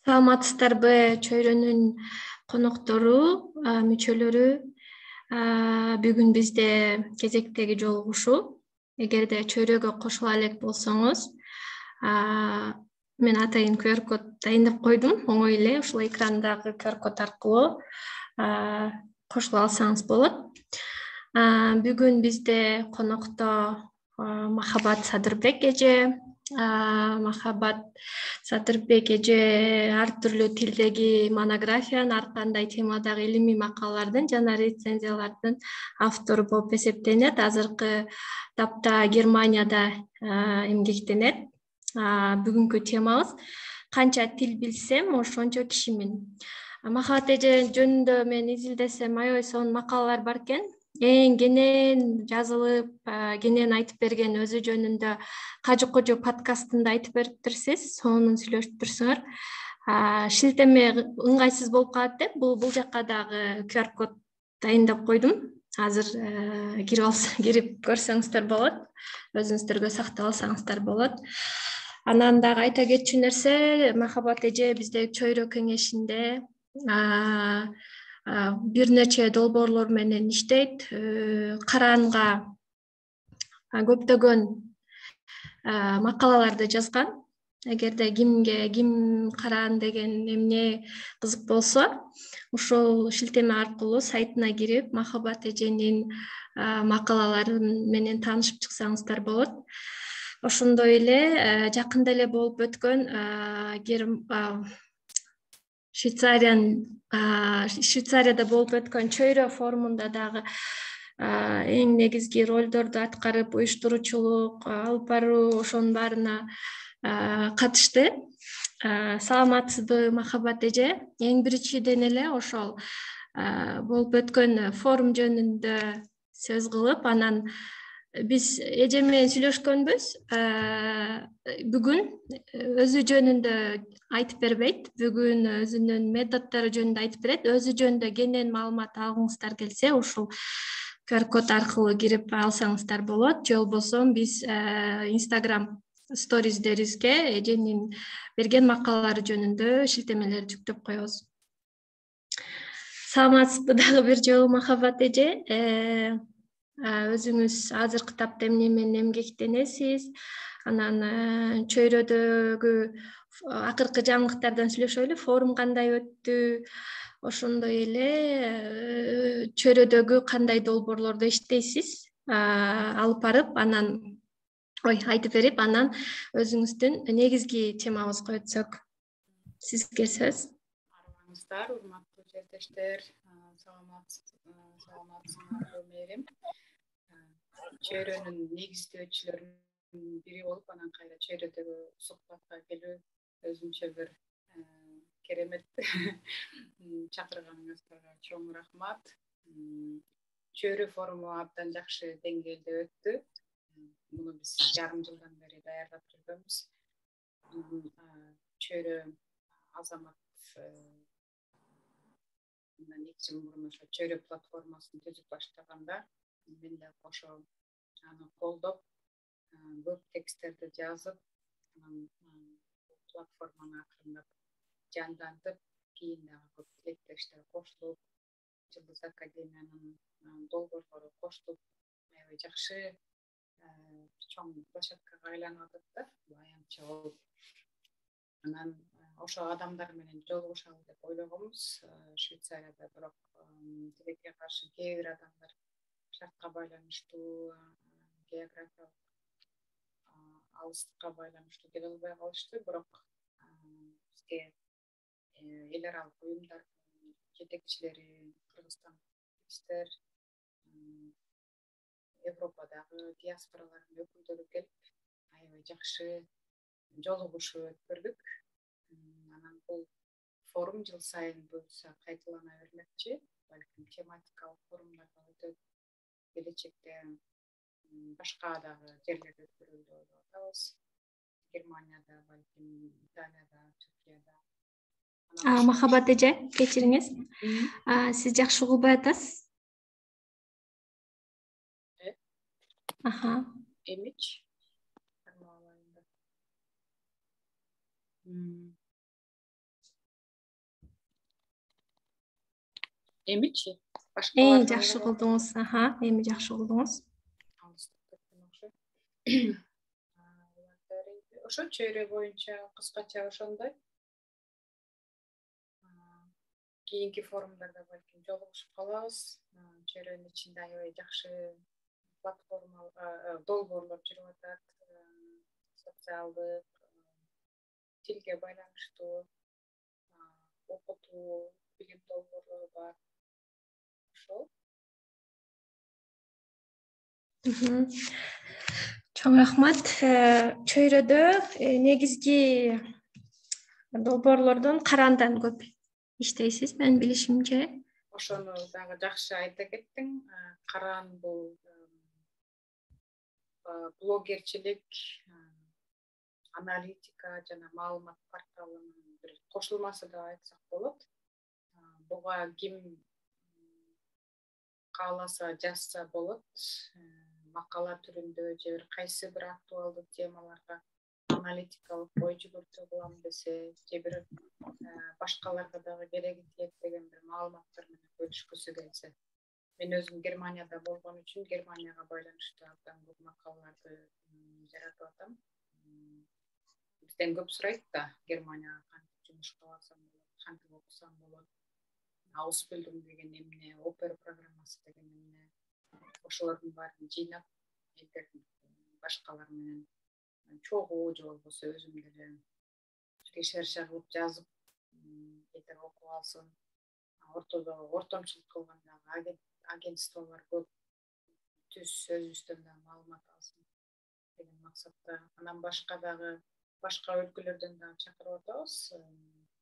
Саламатсыздарбы чөйрөнүн коноктору, мүчөлөрү. Бүгүн бизде кезектеги жолугушуу. Эгерде чөйрөгө кошула элек болсоңуз, мен атайын QR код дайындап койдум. Оңой эле ушул экрандагы QR код аркылуу кошула алсаңыз болот. Бүгүн бизде конокто Махабат Садырбек эже. Махабат Садырбек эже ар түрлүү тилдеги монографиянын, ар кандай темадагы илимий макалалардын жана рецензиялардын автору болуп эсептенет. Азыркы тапта Германияда эмгектенет. Бүгүнкү темабыз канча тил билсем, ошончо кишимин. Махабат эже жөнүндө мен изилдесем аябай сонун макалалар бар экен. Эң кенен жазылып, кенен айтып берген өзү жөнүндө Кажы Кожо подкастында айтып бериптирсиз, сонун сүйлөшүп турсуңар. Шилтеме ыңгайсыз болуп калат деп, бул жакка дагы QR код дайындап койдум. Азыр кирип көрсөңүздөр болот. Өзүңүздөргө сактап алсаңыздар болот. Анан дагы айта кетчү нерсе, Махабат эже биздеги чөйрө кеңешинде бир нече долбоорлор менен иштейт. Караанга көптөгөн макалаларды жазган. Эгерде ким Караан деген эмне кызык болсо, ошол шилтеме аркылуу сайтына кирип, Махабат эженин макалалары менен таанышып чыксаңыздар болот. Ошондой эле жакында эле болуп өткөн Швейцарияда болуп өткөн чөйрө форумунда дагы эң негизги ролдорду аткарып, уюштуруучулук алып баруу, ошонун баарына катышты. Саламатсызбы, Махабат эже? Эң биринчиден эле ошол болуп өткөн форум жөнүндө сөз кылып, анан биз эже менен сүйлөшкөнбүз. Бүгүн өзү жөнүндө айтып бербейт. Бүгүн өзүнүн методдору жөнүндө айтып берет. Өзү жөнүндө кенен маалымат алгыңыздар келсе, ушул QR код аркылуу кирип алсаңыздар болот. Же болбосо биз Instagram сториздерибизге эженин берген макалалары жөнүндө шилтемелер жүктөп коебуз. Саламатсызбы дагы бир жолу, Махабат эже? Өзүңүз азыркы тапта эмне менен эмгектенесиз? Анан чөйрөдөгү акыркы жаңылыктардан сүйлөшөлү. Форум кандай өттү? Ошондой эле чөйрөдөгү кандай долбоорлордо иштейсиз? Алып барып, анан айтып берип, анан өзүңүздүн негизги темабызга өтсөк. Сизге сөз. Арыбаңыздар, урматтуу жертештер, саламатсыңарбы мээрим. Чөйрөнүн негиздөөчүлөрүнүн бири болуп, анан кайра чөйрөдөгү сухбатка келүү өзүнчө бир керемет. Чакырганыңыздарга чоң рахмат. Чөйрө форуму абдан жакшы деңгээлде өттү. Муну биз жарым жылдан бери даярдап жүргөнбүз. Чөйрө азамат мындан 2 жыл мурун ошо чөйрө платформасын түзүп баштаганда, мен да ошо аны колдоп, көп тексттерди жазып, платформаны акырындап жандантып, кийин дагы көп тилектештер кошулуп, Жылдыз академиянын долбоорлору кошулуп, аябай жакшы чоң площадкага айланып атат да, аянтча болуп. Анан ошо адамдар менен жолугушалы деп ойлогонбуз. Швейцарияда бирок тилекке каршы кээ бир адамдар шартка байланыштуу, географиялык алыстыкка байланыштуу келе албай калышты. Бирок бизге эл аралык уюмдардын жетекчилери, Кыргызстан активисттер, Европадагы диаспоралардын өкүлдөрү келип, аябай жакшы жолугушуу өткөрдүк. Анан бул форум жыл сайын буюрса кайталана бермекчи. Балким тематикалык форумдарга өтөт. Келечекте башка дагы жерлерде өткөрөлү деп атабыз. Германияда, балким Италияда, Түркияда. Махабат эже, кечириңиз. Сиз жакшы угубай атасыз? Эмич? Эмичи башкалар Жакшы кылдыңыз. Эми жакшы кылдыңыз. Ошо чөйрө боюнча кыскача ошондой. Кийинки форумдарда балким жолугушуп калабыз. Чөйрөнүн ичинде аябай жакшы платформа, долбоорлор жүрүп атат. Социалдык, тилге байланыштуу, окутуу, билим долбоорлору бар. Ошол. Чоң рахмат. Чөйрөдө негизги долбоорлордон караандан көп иштейсиз, менин билишимче. Ошону дагы жакшы айта кеттиң. Караан бул блогерчилик, аналитика жана маалымат порталынын бир кошулмасы деп айтсак болот. Буга ким кааласа жазса болот. Макала түрүндө же бир кайсы бир актуалдуу темаларга аналитикалык ой жүгүртүү кылам десе, же бир башкаларга дагы кереги тиет деген бир маалыматтар менен бөлүшкүсү келсе. Мен өзүм Германияда болгон үчүн Германияга байланыштуу абдан көп макалаларды жаратып атам. Бизден көп сурайт да, Германияга кантип жумушка барсам болот, кантип окусам болот, Ausbildung деген эмне, опера программасы деген эмне. Ошолордун баарын жыйнап, башкалар менен чогуу же болбосо өзүм деле решерша кылып жазып, окуп алсын. Ортодо ортомчулук кылганда агентстволор көп түз сөзүбүздөн да маалымат алсын деген максатта. Анан башка өлкөлөрдөн да чакырып атабыз.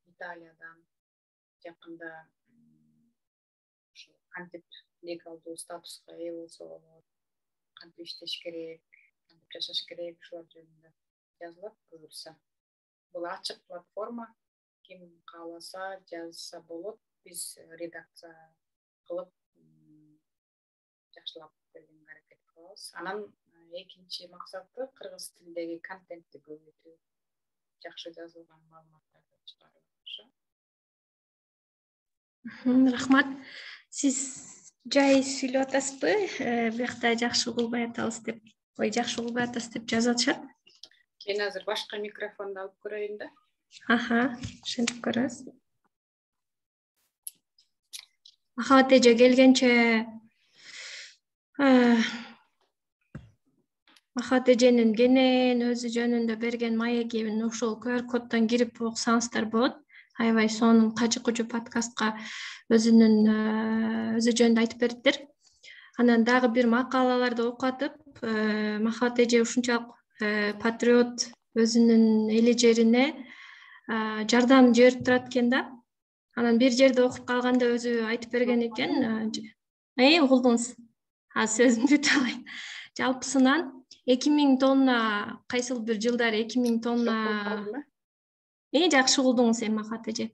Италиядан жакында кантип легалдуу статуска ээ болсо болот, кантип иштеш керек, кантип жашаш керек, ушулар жөнүндө жазылат буюрса. Бул ачык платформа, ким кааласа жазса болот. Биз редакция кылып жакшылап бергенге аракет кылабыз. Анан экинчи максаты кыргыз тилиндеги контентти көбөйтүү, жакшы жазылган маалыматтарды чыгаруу. Рахмат. Сиз жай сүйлөп атасызбы? Биякта жакшы угулбай атабыз деп, жакшы угулбай атасыз деп жазып атышат. Мен азыр башка микрофонду алып көрөйүн да. Ошентип көрөбүз. Махабат эже келгенче Махабат эженин кенен өзү жөнүндө берген маегин ошол QR коддон кирип окусаңыздар болот. Аябай сонун кажы кужу подкастка өзү жөнүндө айтып бериптир. Анан дагы бир макалаларды окуп атып, Махабат эже ушунчалык патриот, өзүнүн эли жерине жардам жиберип турат экен да. Анан бир жерде окуп калганда өзү айтып берген экен. Угулдуңуз. Сөзүмдү бүтүп алайын. Жалпысынан 2000 тонна, кайсыл бир жылдары 2000 тонна. Жакшы угулдуңуз эми Махабат эже.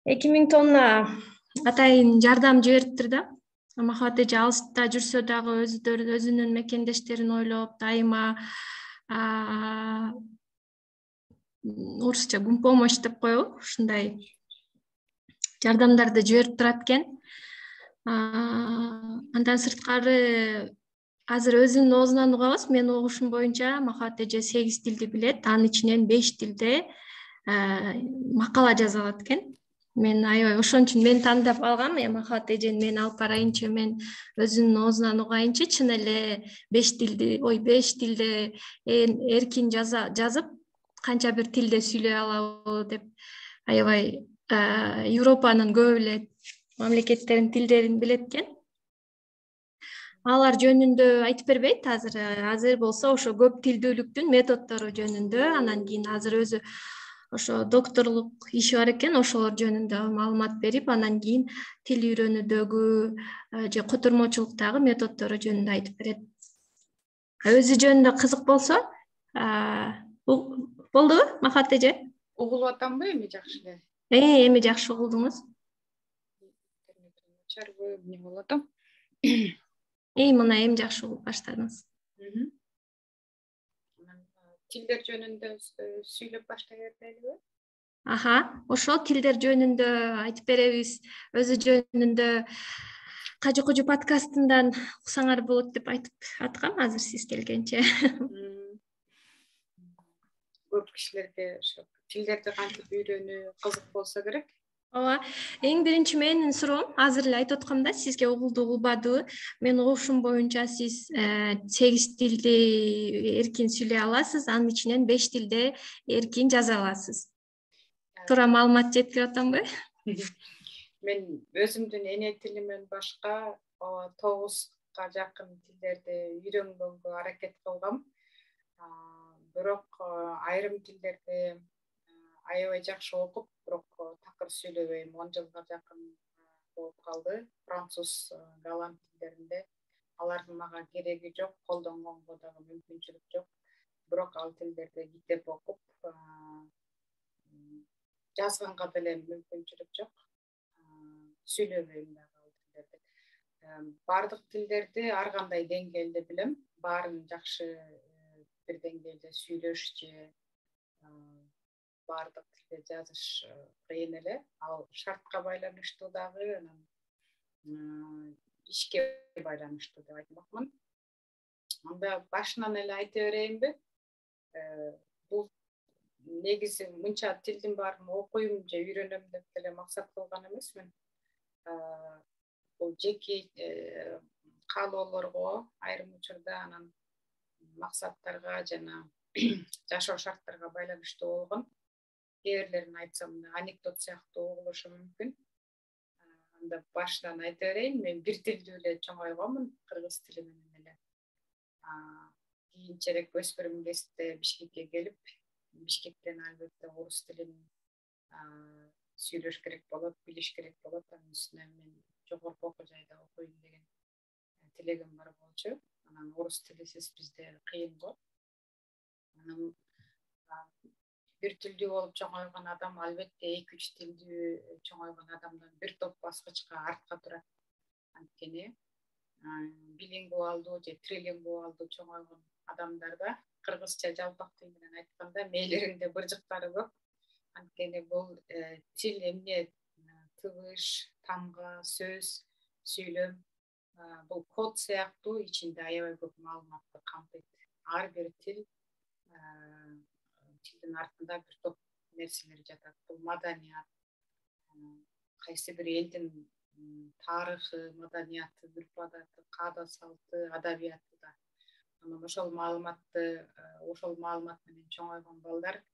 2000 тонна атайын жардам жибериптир да. Махабат эже алыста жүрсө дагы өзүнүн мекендештерин ойлоп, дайыма орусча помощь деп коебу, ушундай жардамдарды жиберип турат экен. Андан сырткары азыр өзүнүн оозунан угабыз. Мен угушум боюнча Махабат эже 8 тилди билет, анын ичинен 5 тилде макала жаза алат экен. Мен аябай ошон үчүн мен тандап алгам. Махабат эжени мен алып барайынчы, мен өзүнүн оозунан угайынчы, чын эле 5 тилде эркин жазып, канча бир тилде сүйлөй алабы деп аябай Европанын көп эле мамлекеттеринин тилдерин билет экен. Алар жөнүндө айтып бербейт азыр. Азыр болсо ошо көп тилдүүлүктүн методдору жөнүндө, анан кийин азыр өзү ошо докторлук иши бар экен, ошолор жөнүндө маалымат берип, анан кийин тил үйрөнүүдөгү же котормочулуктагы методдору жөнүндө айтып берет. Өзү жөнүндө кызык болсо, болдубу Махабат эже? Угулуп атамбы эми жакшы эле? Эми жакшы угулдуңуз. Чарбы эмне болуп атам? Мына эми жакшы угуп баштадыңыз. Тилдер жөнүндө сүйлөп баштай берелиби? Ошол тилдер жөнүндө айтып беребиз. Өзү жөнүндө Кажы Кожу подкастынан уксаңар болот деп айтып аткам азыр сиз келгенче. Көп кишилерге ошо тилдерди кантип үйрөнүү кызык болсо керек. Ооба. Эң биринчи менин суроом, азыр эле айтып аткам да, сизге угулду угулбадыбы? Мен угушум боюнча сиз 8 тилди эркин сүйлөй аласыз, анын ичинен 5 тилде эркин жаза аласыз. Туура маалымат жеткирип атамбы? Мен өзүмдүн эне тилимен башка 9га жакын тилдерди үйрөнгөнгө аракет кылгам. Бирок айрым тилдерди аябай жакшы окуп, бирок такыр сүйлөбөйм. 10 жылга жакын болуп калды. Француз, голланд тилдеринде алардын мага кереги жок, колдонгонго дагы мүмкүнчүлүк жок. Бирок ал тилдерди китеп окуп, жазганга деле мүмкүнчүлүк жок. Сүйлөбөйм дагы ал тилдерди. Бардык тилдерди ар кандай деңгээлде билем. Баарын жакшы бир деңгээлде сүйлөш же бардык тилде жазыш кыйын эле. Ал шартка байланыштуу дагы, анан ишке байланыштуу деп айтмакмын. Анда башынан эле айта берейинби? Бул негизи мынча тилдин баарын окуйм же үйрөнөм деп деле максат кылган эмесмин. Бул жеке каалоолорго, айрым учурда анан максаттарга жана жашоо шарттарга байланыштуу болгон. Кээ бирлерин айтсам, анекдот сыяктуу угулушу мүмкүн. Анда башынан айта берейин, мен бир тилдүү эле чоңойгонмун, кыргыз тили менен эле. Кийинчерээк өспүрүм кезинде Бишкекке келип, Бишкектен албетте орус тилин сүйлөш керек болот, билиш керек болот. Анын үстүнө мен жогорку окуу жайда окуйм деген тилегим бар болчу. Анан орус тилисиз бизде кыйын го. Анан бир тилдүү болуп чоңойгон адам албетте 2-3 тилдүү чоңойгон адамдан бир топ баскычка артка турат. Анткени билингвалдуу же трилингвалдуу чоңойгон адамдарда кыргызча жалпак тил менен айтканда мээлеринде быржыктары көп. Анткени бул тил эмне тыбыш, тамга, сөз, сүйлөм, бул код сыяктуу ичинде аябай көп маалыматты камтыйт. Ар бир тил тилдин артында бир топ нерселер жатат. Бул маданият, кайсы бир элдин тарыхы, маданияты, үрп-адаты, каада салты, адабияты да. Анан ошол маалымат менен чоңойгон балдар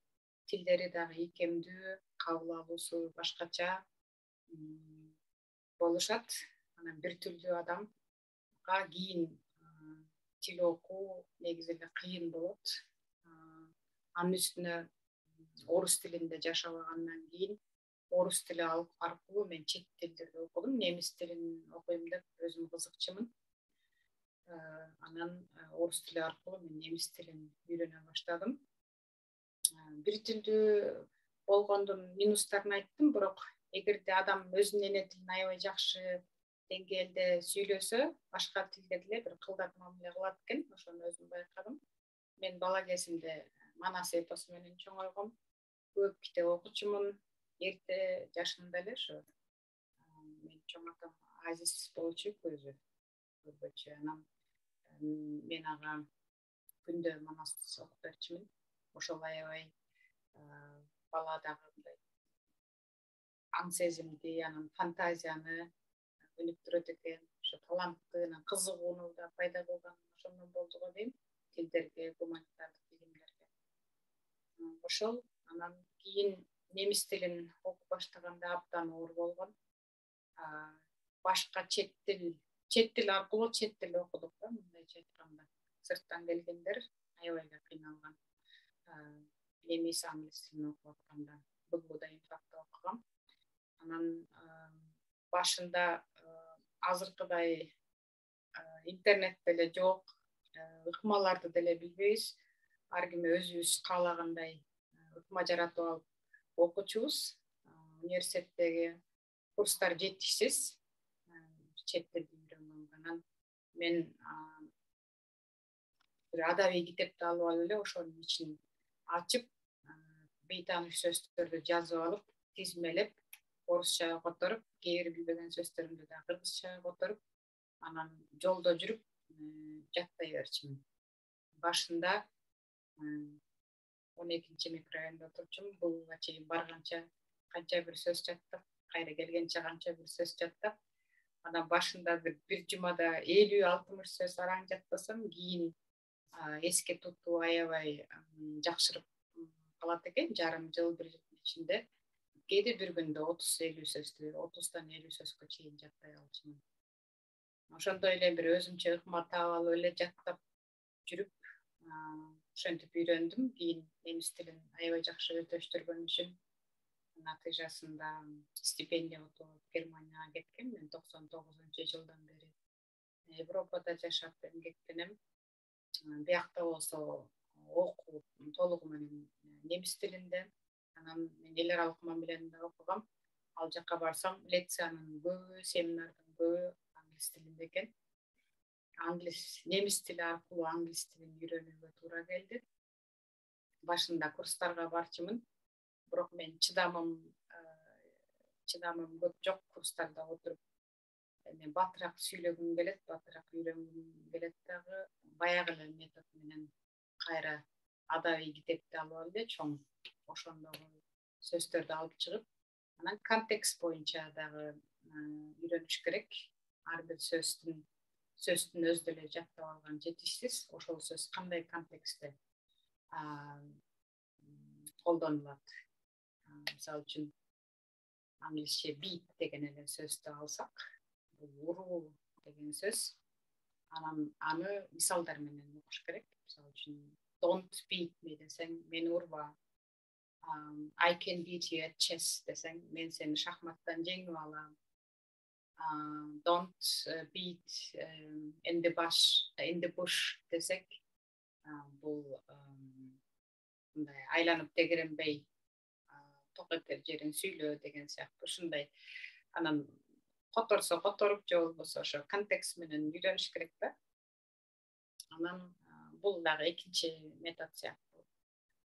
тилдери дагы ийкемдүү, кабыл алуусу башкача болушат. Анан бир тилдүү адамга кийин тил окуу негизи эле кыйын болот. Анын үстүнө орус тилинде жашабагандан кийин орус тили аркылуу мен чет тилдерди окудум. Немис тилин окуйм деп өзүм кызыкчымын. Анан орус тили аркылуу мен немис тилин үйрөнө баштадым. Бир тилдүү болгондун минустарын айттым, бирок эгерде адам өзүнүн эне тилин аябай жакшы деңгээлде сүйлөсө, башка тилге деле бир кылдат мамиле кылат экен. Ошону өзүм байкадым. Мен бала кезимде Манас эпосу менен чоңойгом. Көп китеп окучумун. Эрте жашымда эле ошо мен чоң атам Азиз болчу көзү көрбөчү. Анан мен ага күндө Манас окуп берчүмүн. Ошол аябай баладагы мындай аң сезимди, анан фантазияны өнүктүрөт экен. Ошо талантты, анан кызыгууну да пайда кылган ошондон болду го дейм. Тилдерге, гуманитардык билимдерге. Ошол анан кийин немис тилин окуп баштаганда абдан оор болгон. Башка чет тил аркылуу чет тил окудук да, мындайча айтканда. Сырттан келгендер аябай эле кыйналган. Немис, англис тилин окуп атканда БГУда инфакта окугам. Анан башында азыркыдай интернет деле жок, ыкмаларды деле билбейбиз. Ар ким өзүбүз каалагандай ыкма жаратып алып окучубуз. Университеттеги курстар жетишсиз. Чет тилди үйрөнгөнгө. Анан мен бир адабий китепти алып эле ошонун ичин ачып, бейтаныш сөздөрдү жазып алып, тизмелеп, орусчага которуп, кээ бир билбеген сөздөрүмдү да кыргызчага которуп, анан жолдо жүрүп жаттай берчүмүн. Башында 12 микрорайонда отурчумун. Буга чейин барганча канча бир сөз жаттап, кайра келгенче канча бир сөз жаттап, анан башында бир жумада 50-60 сөз араң жаттасам, кийин эске тутуу аябай жакшырып калат экен. Жарым жыл, бир жылдын ичинде кээде бир күндө 30-50 сөздү, 30-дан 50 сөзгө чейин жаттай алчумун. Ошондой эле бир өзүмчө ыкма таап алып эле жаттап жүрүп, ошентип үйрөндүм. Кийин немис тилин аябай жакшы өздөштүргөн үчүн натыйжасында стипендия утуп алып Германияга кеткем. Мен 99-жылдан бери Европада жашап эмгектенем. Биякта болсо окуу толугу менен немис тилинде. Анан мен эл аралык мамилени да окугам. Ал жака барсам, лекциянын көбү, семинардын көбү англис тилинде экен. Немис тили аркылуу англис тилин үйрөнүүгө туура келди. Башында курстарга барчумун, бирок мен чыдамым көп жок курстарда отуруп. Мен батыраак сүйлөгүм келет, батыраак үйрөнгүм келет дагы. Баягы эле метод менен кайра адабий китепти алып алып, чоң ошондогу сөздөрдү алып чыгып, анан контекст боюнча дагы үйрөнүш керек. Ар бир сөздүн өзү эле жаттап алган жетишсиз. Ошол сөз кандай контекстте колдонулат. Мисалы үчүн англисче beat деген эле сөздү алсак, бул уруу деген сөз. Анан аны мисалдар менен окуш керек. Мисалы үчүн don't beat me десең, мени урба. I can beat you at chess десең, мен сени шахматтан жеңип алам. Don't beat in the bush десек, бул мындай айланып тегеренбей ток этер жерин сүйлөө деген сыяктуу ушундай. Анан которсо которуп, же болбосо ошо контекст менен үйрөнүш керек да. Анан бул дагы экинчи метод сыяктуу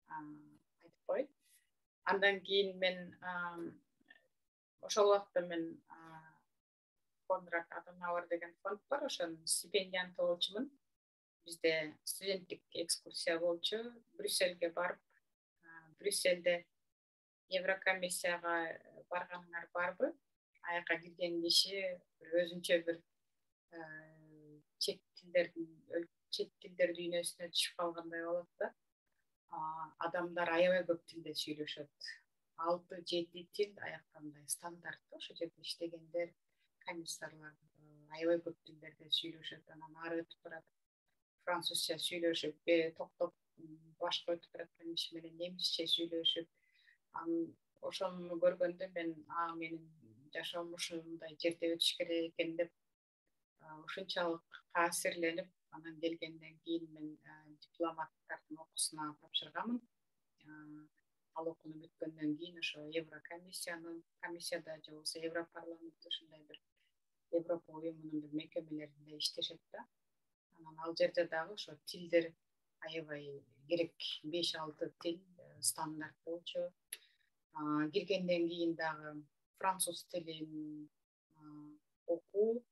айтып коет. Андан кийин мен ошол убакта мен Конрад Аденауэр деген фонд бар, ошонун стипендиянты болчумун. Бизде студенттик экскурсия болчу, Брюссельге барып, Брюссельде Еврокомиссияга барганыңар барбы? Аяка кирген киши өзүнчө бир чет тилдер дүйнөсүнө түшүп калгандай болот да. Адамдар аябай көп тилде сүйлөшөт. 6-7 тил аяктандай стандарттуу. Ошол жерде иштегендер, комиссарлар аябай көп тилдерде сүйлөшөт. Анан ары өтүп барат, французча сүйлөшүп, токтоп башка өтүп бараткан киши менен немисче сүйлөшүп. Ошону көргөндө мен менин жашоом ушундай жерде өтүш керек экен деп ушунчалык таасирленип, анан келгенден кийин мен дипломаттардын окуусуна тапшырганмын. Ал окууну бүткөндөн кийин ошо комиссияда же болбосо Европарламентте ушундай бир Европа уюмунун бир мекемелеринде иштешет да. Анан ал жерде дагы ошо тилдер аябай керек, 5-6 тил стандарт болчу. Киргенден кийин дагы француз тилин окуу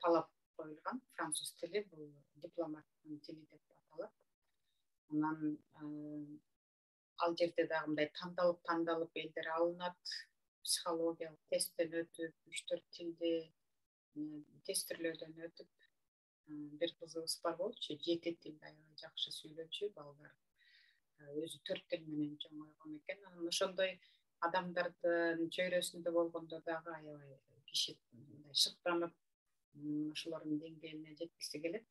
талап коюлган. Француз тили бул дипломаттын тили деп аталат. Анан ал жерде дагы мындай тандалып элдер алынат, психологиялык тесттен өтүп, 3-4 тилди тестирлөөдөн өтүп, бир кызыбыз бар болчу, 7 тилди аябай жакшы сүйлөчү балдар. Өзү 4 тил менен чоңойгон экен. Анан ошондой адамдардын чөйрөсүндө болгондо дагы аябай киши мындай шыктанып, ошолордун деңгээлине жеткиси келет.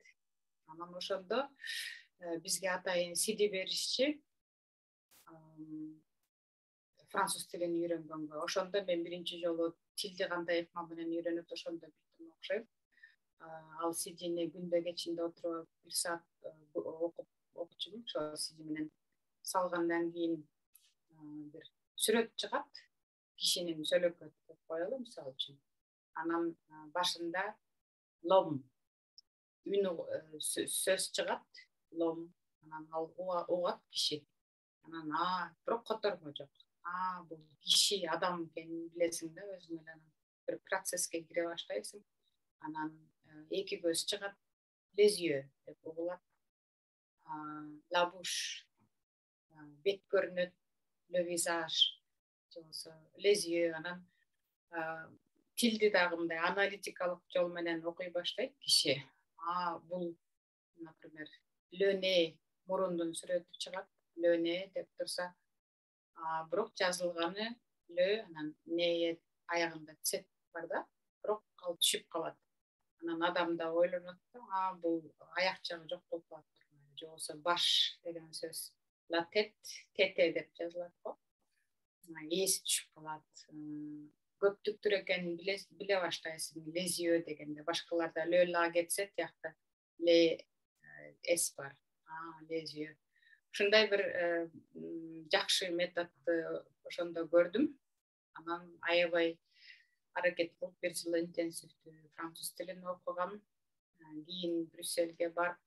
Анан ошондо бизге атайын CD беришчи француз тилин үйрөнгөнгө. Ошондо мен биринчи жолу тилди кандай ыкма менен үйрөнөт ошондо билдим окшойт. Ал CD-ни күндө кечинде отуруп 1 саат окучумун. Ошол CD менен салгандан кийин бир сүрөт чыгат, кишинин сөйлөкөт деп коелу мисалы үчүн. Анан башында лом сөз чыгат, лом, анан ал угат киши. Анан бирок котормо жок. Бул киши адам экенин билесиң да, өзүң эле анан бир процесске кире баштайсың. Анан эки көз чыгат, лезиө деп угулат. Лабуш, бет көрүнөт, le visage, же болбосо лезиө. Анан тилди дагы мындай аналитикалык жол менен окуй баштайт киши. Бул, например, лөне мурундун сүрөтү чыгат, лөне деп турса, бирок жазылганы лө, анан не аягында цет бар да, бирок ал түшүп калат. Анан адам да ойлонот да, бул аяк жагы жок болуп калат. Же болбосо баш деген сөз la tete деп жазылат го. Ээси түшүп калат. Көптүктүр экенин биле баштайсың, лезиө дегенде. Башкаларда лө ла кетсе, тиякта ле с бар. Лезиө. Ушундай бир жакшы методду ошондо көрдүм. Анан аябай аракет кылып, бир жыл интенсивдүү француз тилин окугам. Кийин Брюссельге барып,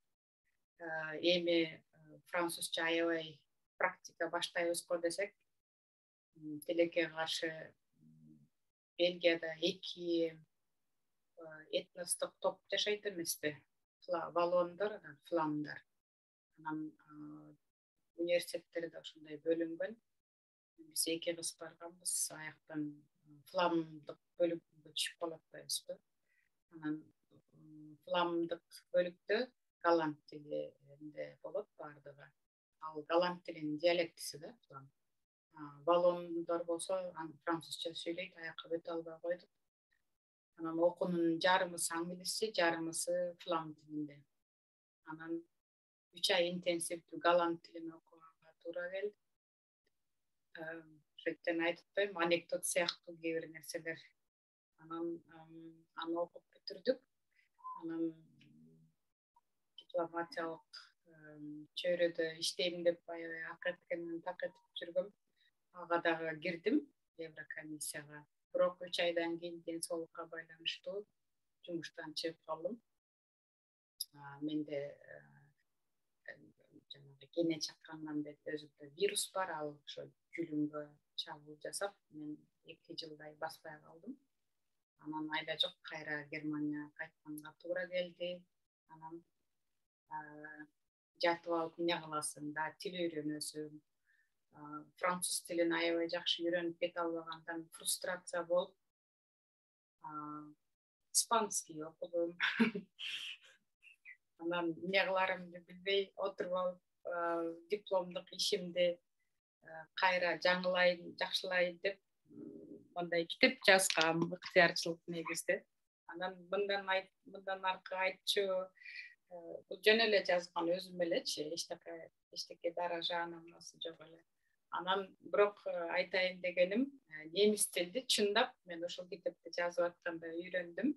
эми французча аябай практика баштайбыз го десек, тилекке каршы Бельгияда эки этностук топ жашайт эмеспи? Валондар, фламдар. Анан университеттерде ошондой бөлүнгөн. Биз эки кыз барганбыз, аяктан фламдык бөлүккө түшүп калып атпайбызбы? Анан фламдык бөлүктө голланд тилинде болот бардыгы. Ал голланд тилинин диалектиси да, флам. Валондар болсо, французча сүйлөйт, аякка өтө албай койдук. Анан окуунун жарымысы англисче, жарымысы флам тилинде. Анан 3 ай интенсивдүү голланд тилин окуганга туура келди. Шеттен айтып атпайм, анекдот сыяктуу кээ бир нерселер. Анан аны окуп бүтүрдүк. Анан дипломатиялык чөйрөдө иштейм деп аябай акырткенен такетип жүргөм. Ага дагы кирдим, Еврокомиссияга. Бирок 3 айдан кийин ден соолукка байланыштуу жумуштан чыгып калдым. Менде жанагы кене чаккандан бери өзүмдө вирус бар, ал ошо жүлүнгө чабуул жасап, мен 2 жылдай баспай калдым. Анан айла жок, кайра Германия кайтканга туура келди. Анан жатып алып эмне кыласың, да тил үйрөнөсүң. Француз тилин аябай жакшы үйрөнүп кете албагандан фрустрация болуп, испанский окудум. Анан эмне кыларымды билбей отуруп алып, дипломдук ишимди кайра жаңылайын, жакшылайын деп мындай китеп жазгам, ыктыярчылык негизде. Анан мындан аркы айтчу, бул жөн эле жазган өзүм элечи, эчтеке даража анасы жок эле. Анан бирок айтайын дегеним, немис тилди чындап мен ошол китепти жазып атканда үйрөндүм.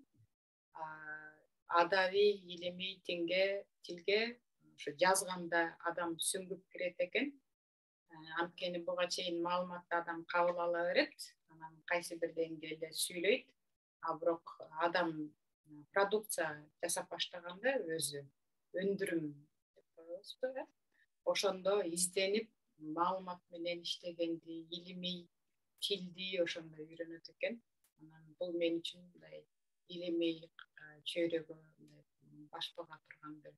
Адабий, илимий тилге ошо жазганда адам сүңгүп кирет экен. Анткени буга чейин маалыматты адам кабыл ала берет, анан кайсы бир деңгээлде сүйлөйт. Бирок адам продукция жасап баштаганда өзү өндүрүм деп коебузбу, ошондо изденип маалымат менен иштегенди, илимий тилди ошондо үйрөнөт экен. Анан бул мен үчүн мындай илимий чөйрөгө башпага турган бир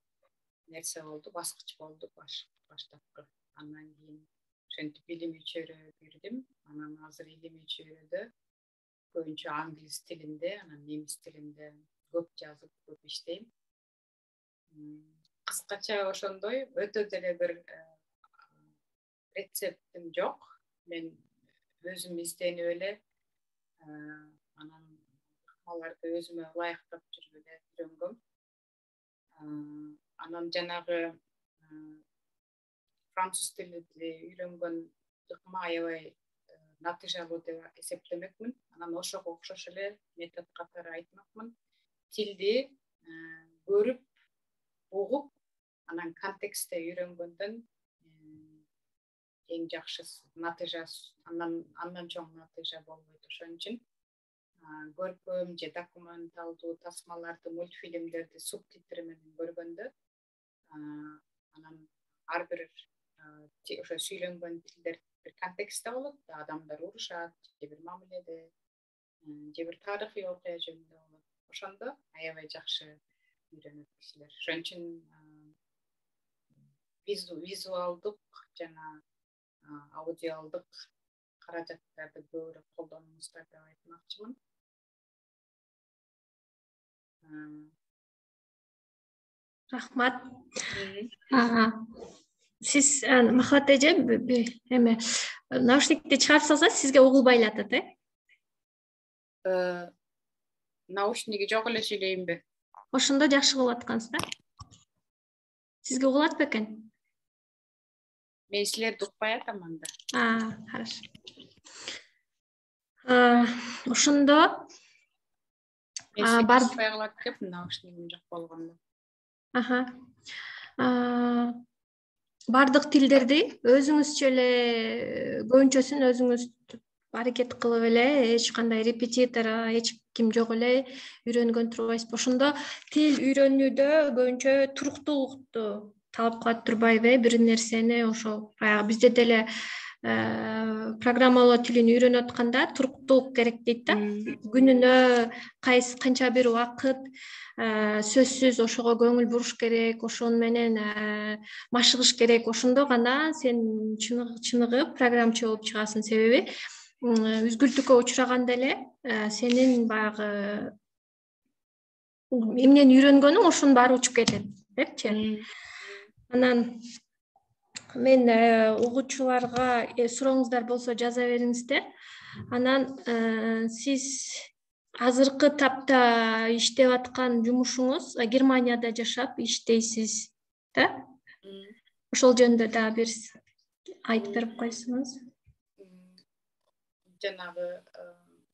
нерсе болду, баскыч болду баштапкы. Андан кийин ошентип илимий чөйрөгө кирдим. Анан азыр илимий чөйрөдө көбүнчө англис тилинде, анан немис тилинде көп жазып, көп иштейм. Кыскача ошондой, өтө деле бир рецептим жок. Мен өзүм изденип эле анан аларды өзүмө ылайыктап жүрүп эле үйрөнгөм. Анан жанагы француз тилин үйрөнгөн жакма аябай натыйжалуу деп эсептемекмин. Анан ошого окшош эле метод катары айтмакмын. Тилди көрүп, угуп, анан контекстте үйрөнгөндөн эң жакшысы натыйжасы, андан чоң натыйжа болбойт. Ошон үчүн көркөм же документалдуу тасмаларды, мультфильмдерди субтитр менен көргөндө, анан ар бир ошо сүйлөнгөн тилдер бир контекстте болот да, адамдар урушат, же бир мамиледе, же бир тарыхый окуя жөнүндө болот. Ошондо аябай жакшы үйрөнөт кишилер. Ошон үчүн визуалдык жана аудиалдык каражаттарды көбүрөөк колдонуңуздар деп айтмакчымын. Рахмат. Сиз Махабат эже эме наушникти чыгарып салсаңыз сизге угулбай эле атат, Наушниги жок эле сүйлөйүнбү? Ошондо жакшы кылып аткансыз да. Сизге угулат бекен? Мен силерди укпай атам анда. Хорошо. Ошондо мен укпай калат экенмин наушнигим жок болгондо. Бардык тилдерди өзүңүзчө эле көбүнчөсүн өзүңүз аракет кылып эле, эч кандай репетитор, эч ким жок эле үйрөнгөн турбайсызбы? Ошондо тил үйрөнүүдө көбүнчө туруктуулукту талап кылат турбайбы? Бир нерсени ошо баягы бизде деле программалоо тилин үйрөнүп атканда туруктуулук керек дейт да. Күнүнө канча бир убакыт сөзсүз ошого көңүл буруш керек, ошону менен машыгыш керек. Ошондо гана сен чыныгы программчы болуп чыгасың. Себеби үзгүлтүккө учураганда эле сенин баягы эмнени үйрөнгөнүң ошонун баары учуп кетет депчи. Анан мен угуучуларга сурооңуздар болсо жаза бериңиздер. Анан сиз азыркы тапта иштеп аткан жумушуңуз Германияда жашап иштейсиз да? Ошол жөнүндө дагы бир айтып берип койсоңуз. Жанагы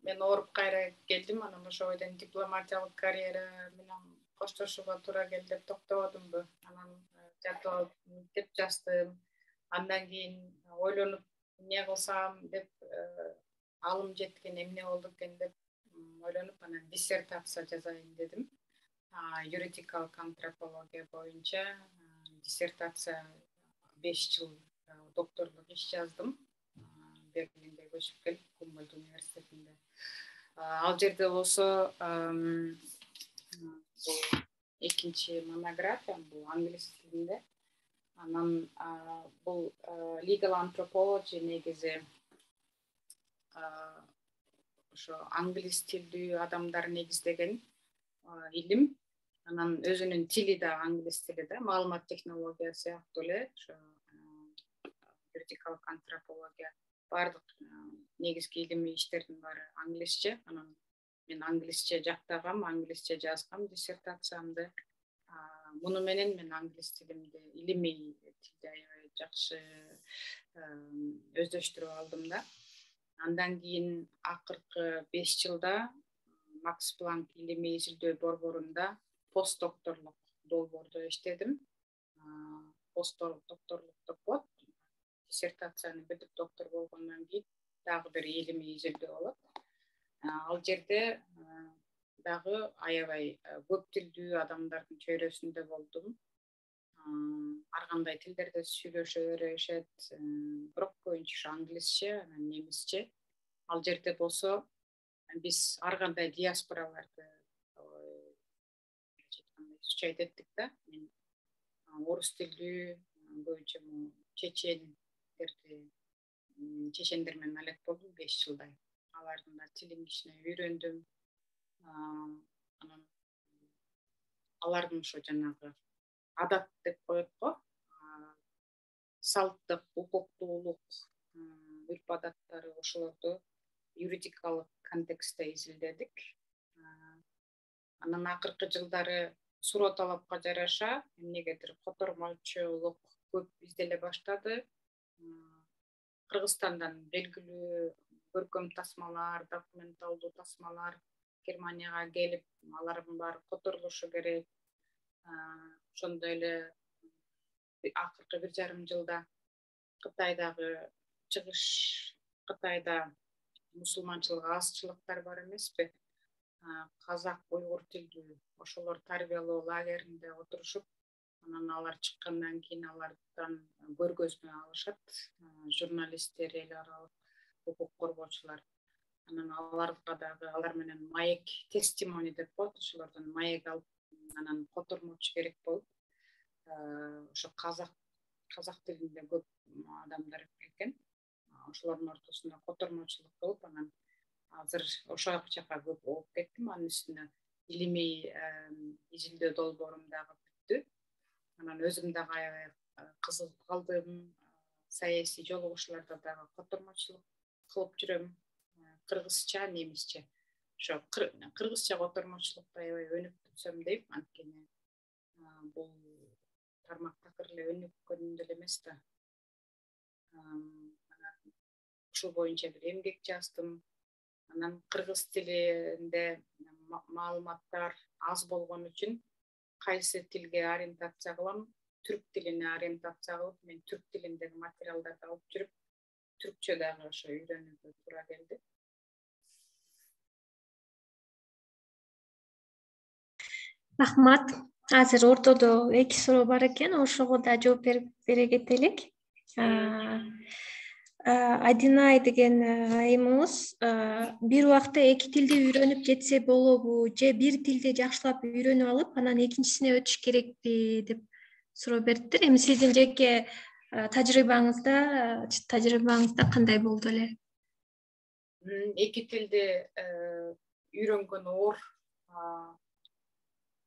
мен ооруп кайра келдим, анан ошол бойдон дипломатиялык карьера менен коштошууга туура келди деп токтободумбу? Анан жатып алып мектеп жаздым. Андан кийин ойлонуп эмне кылсам деп алым жеткен, эмне болду экен деп ойлонуп анан диссертация жазайын дедим. Юридикалык антропология боюнча диссертация 5 жыл докторлук иш жаздым. Берлинге көчүп келип, Гумбольдт университетинде. Ал жерде болсо экинчи монографиям бул англис тилинде. Анан бул legal anthropology негизи ошо англис тилдүү адамдар негиздеген илим. Анан өзүнүн тили да англис тили да, маалымат технология сыяктуу эле ошо юридикалык антропология бардык негизги илимий иштердин баары англисче. Анан мен англисче жактагам, англисче жазгам диссертациямды. Муну менен мен англис тилимди, илимий тилди аябай жакшы өздөштүрүп алдым да. Андан кийин акыркы 5 жылда Макс Планк илимий изилдөө борборунда постдокторлук долбоордо иштедим. Постдокторлук деп болот. Диссертацияны бүтүп доктор болгондон кийин дагы бир илимий изилдөө болот. Ал жерде дагы аябай көп тилдүү адамдардын чөйрөсүндө болдум. Ар кандай тилдерде сүйлөшө беришет, бирок көбүнчө англисче, анан немисче. Ал жерде болсо биз ар кандай диаспораларды изучать эттик да. Мен орус тилдүү көбүнчө чечендер менен алек болдум 5 жылдай. Алардын да тилин кичине үйрөндүм. Анан алардын ошо жанагы адат деп коет го, салттык, укуктуулук, үрп адаттары ошолорду юридикалык контекстте изилдедик. Анан акыркы жылдары суроо талапка жараша эмнегедир котормочулук көп изделе баштады. Кыргызстандан белгилүү көркөм тасмалар, документалдуу тасмалар Германияга келип, алардын баары которулушу керек. Ошондой эле акыркы 1,5 жылда Кытайдагы чыгыш, Кытайда мусулманчылык азчылыктар бар эмеспи? Казак, уйгур тилдүү ошолор тарбиялоо лагеринде отурушуп, Анан алар чыккандан кийин алардан көргөзмө алышат, журналисттер, эл аралык укук коргоочулар. Анан аларга дагы алар менен маек тестимони деп коет, ошолордон маек алып, анан котормочу керек болуп, ошо казак тилинде көп адамдар экен. Ошолордун ортосунда котормочулук кылып, анан азыр ошол жака көп болуп кеттим. Анын үстүнө илимий изилдөө долбоорум дагы бүттү. Анан өзүм дагы аябай кызыгып калдым. Саясий жолугушууларда дагы котормочулук кылып жүрөм. Кыргызча, немисче. Ошо кыргызча котормочулукта аябай өнүктүрсөм дейм, анткени бул тармак такыр эле өнүккөн деле эмес да. Ушул боюнча бир эмгек жаздым. Анан кыргыз тилинде маалыматтар аз болгон үчүн кайсы тилге ориентация кылам, түрк тилине ориентация кылып, мен түрк тилиндеги материалдарды алып жүрүп, түркчө дагы ошо үйрөнүүгө туура келди. Рахмат. Азыр ортодо 2 суроо бар экен, ошого да жооп бере кетелик. Адинай деген айымыбыз бир убакта 2 тилди үйрөнүп жетсе болобу, же бир тилди жакшылап үйрөнүп алып, анан экинчисине өтүш керекпи деп суроо бериптир. Эми сиздин жеке тажрыйбаңызда кандай болду эле? 2 тилди үйрөнгөн оор,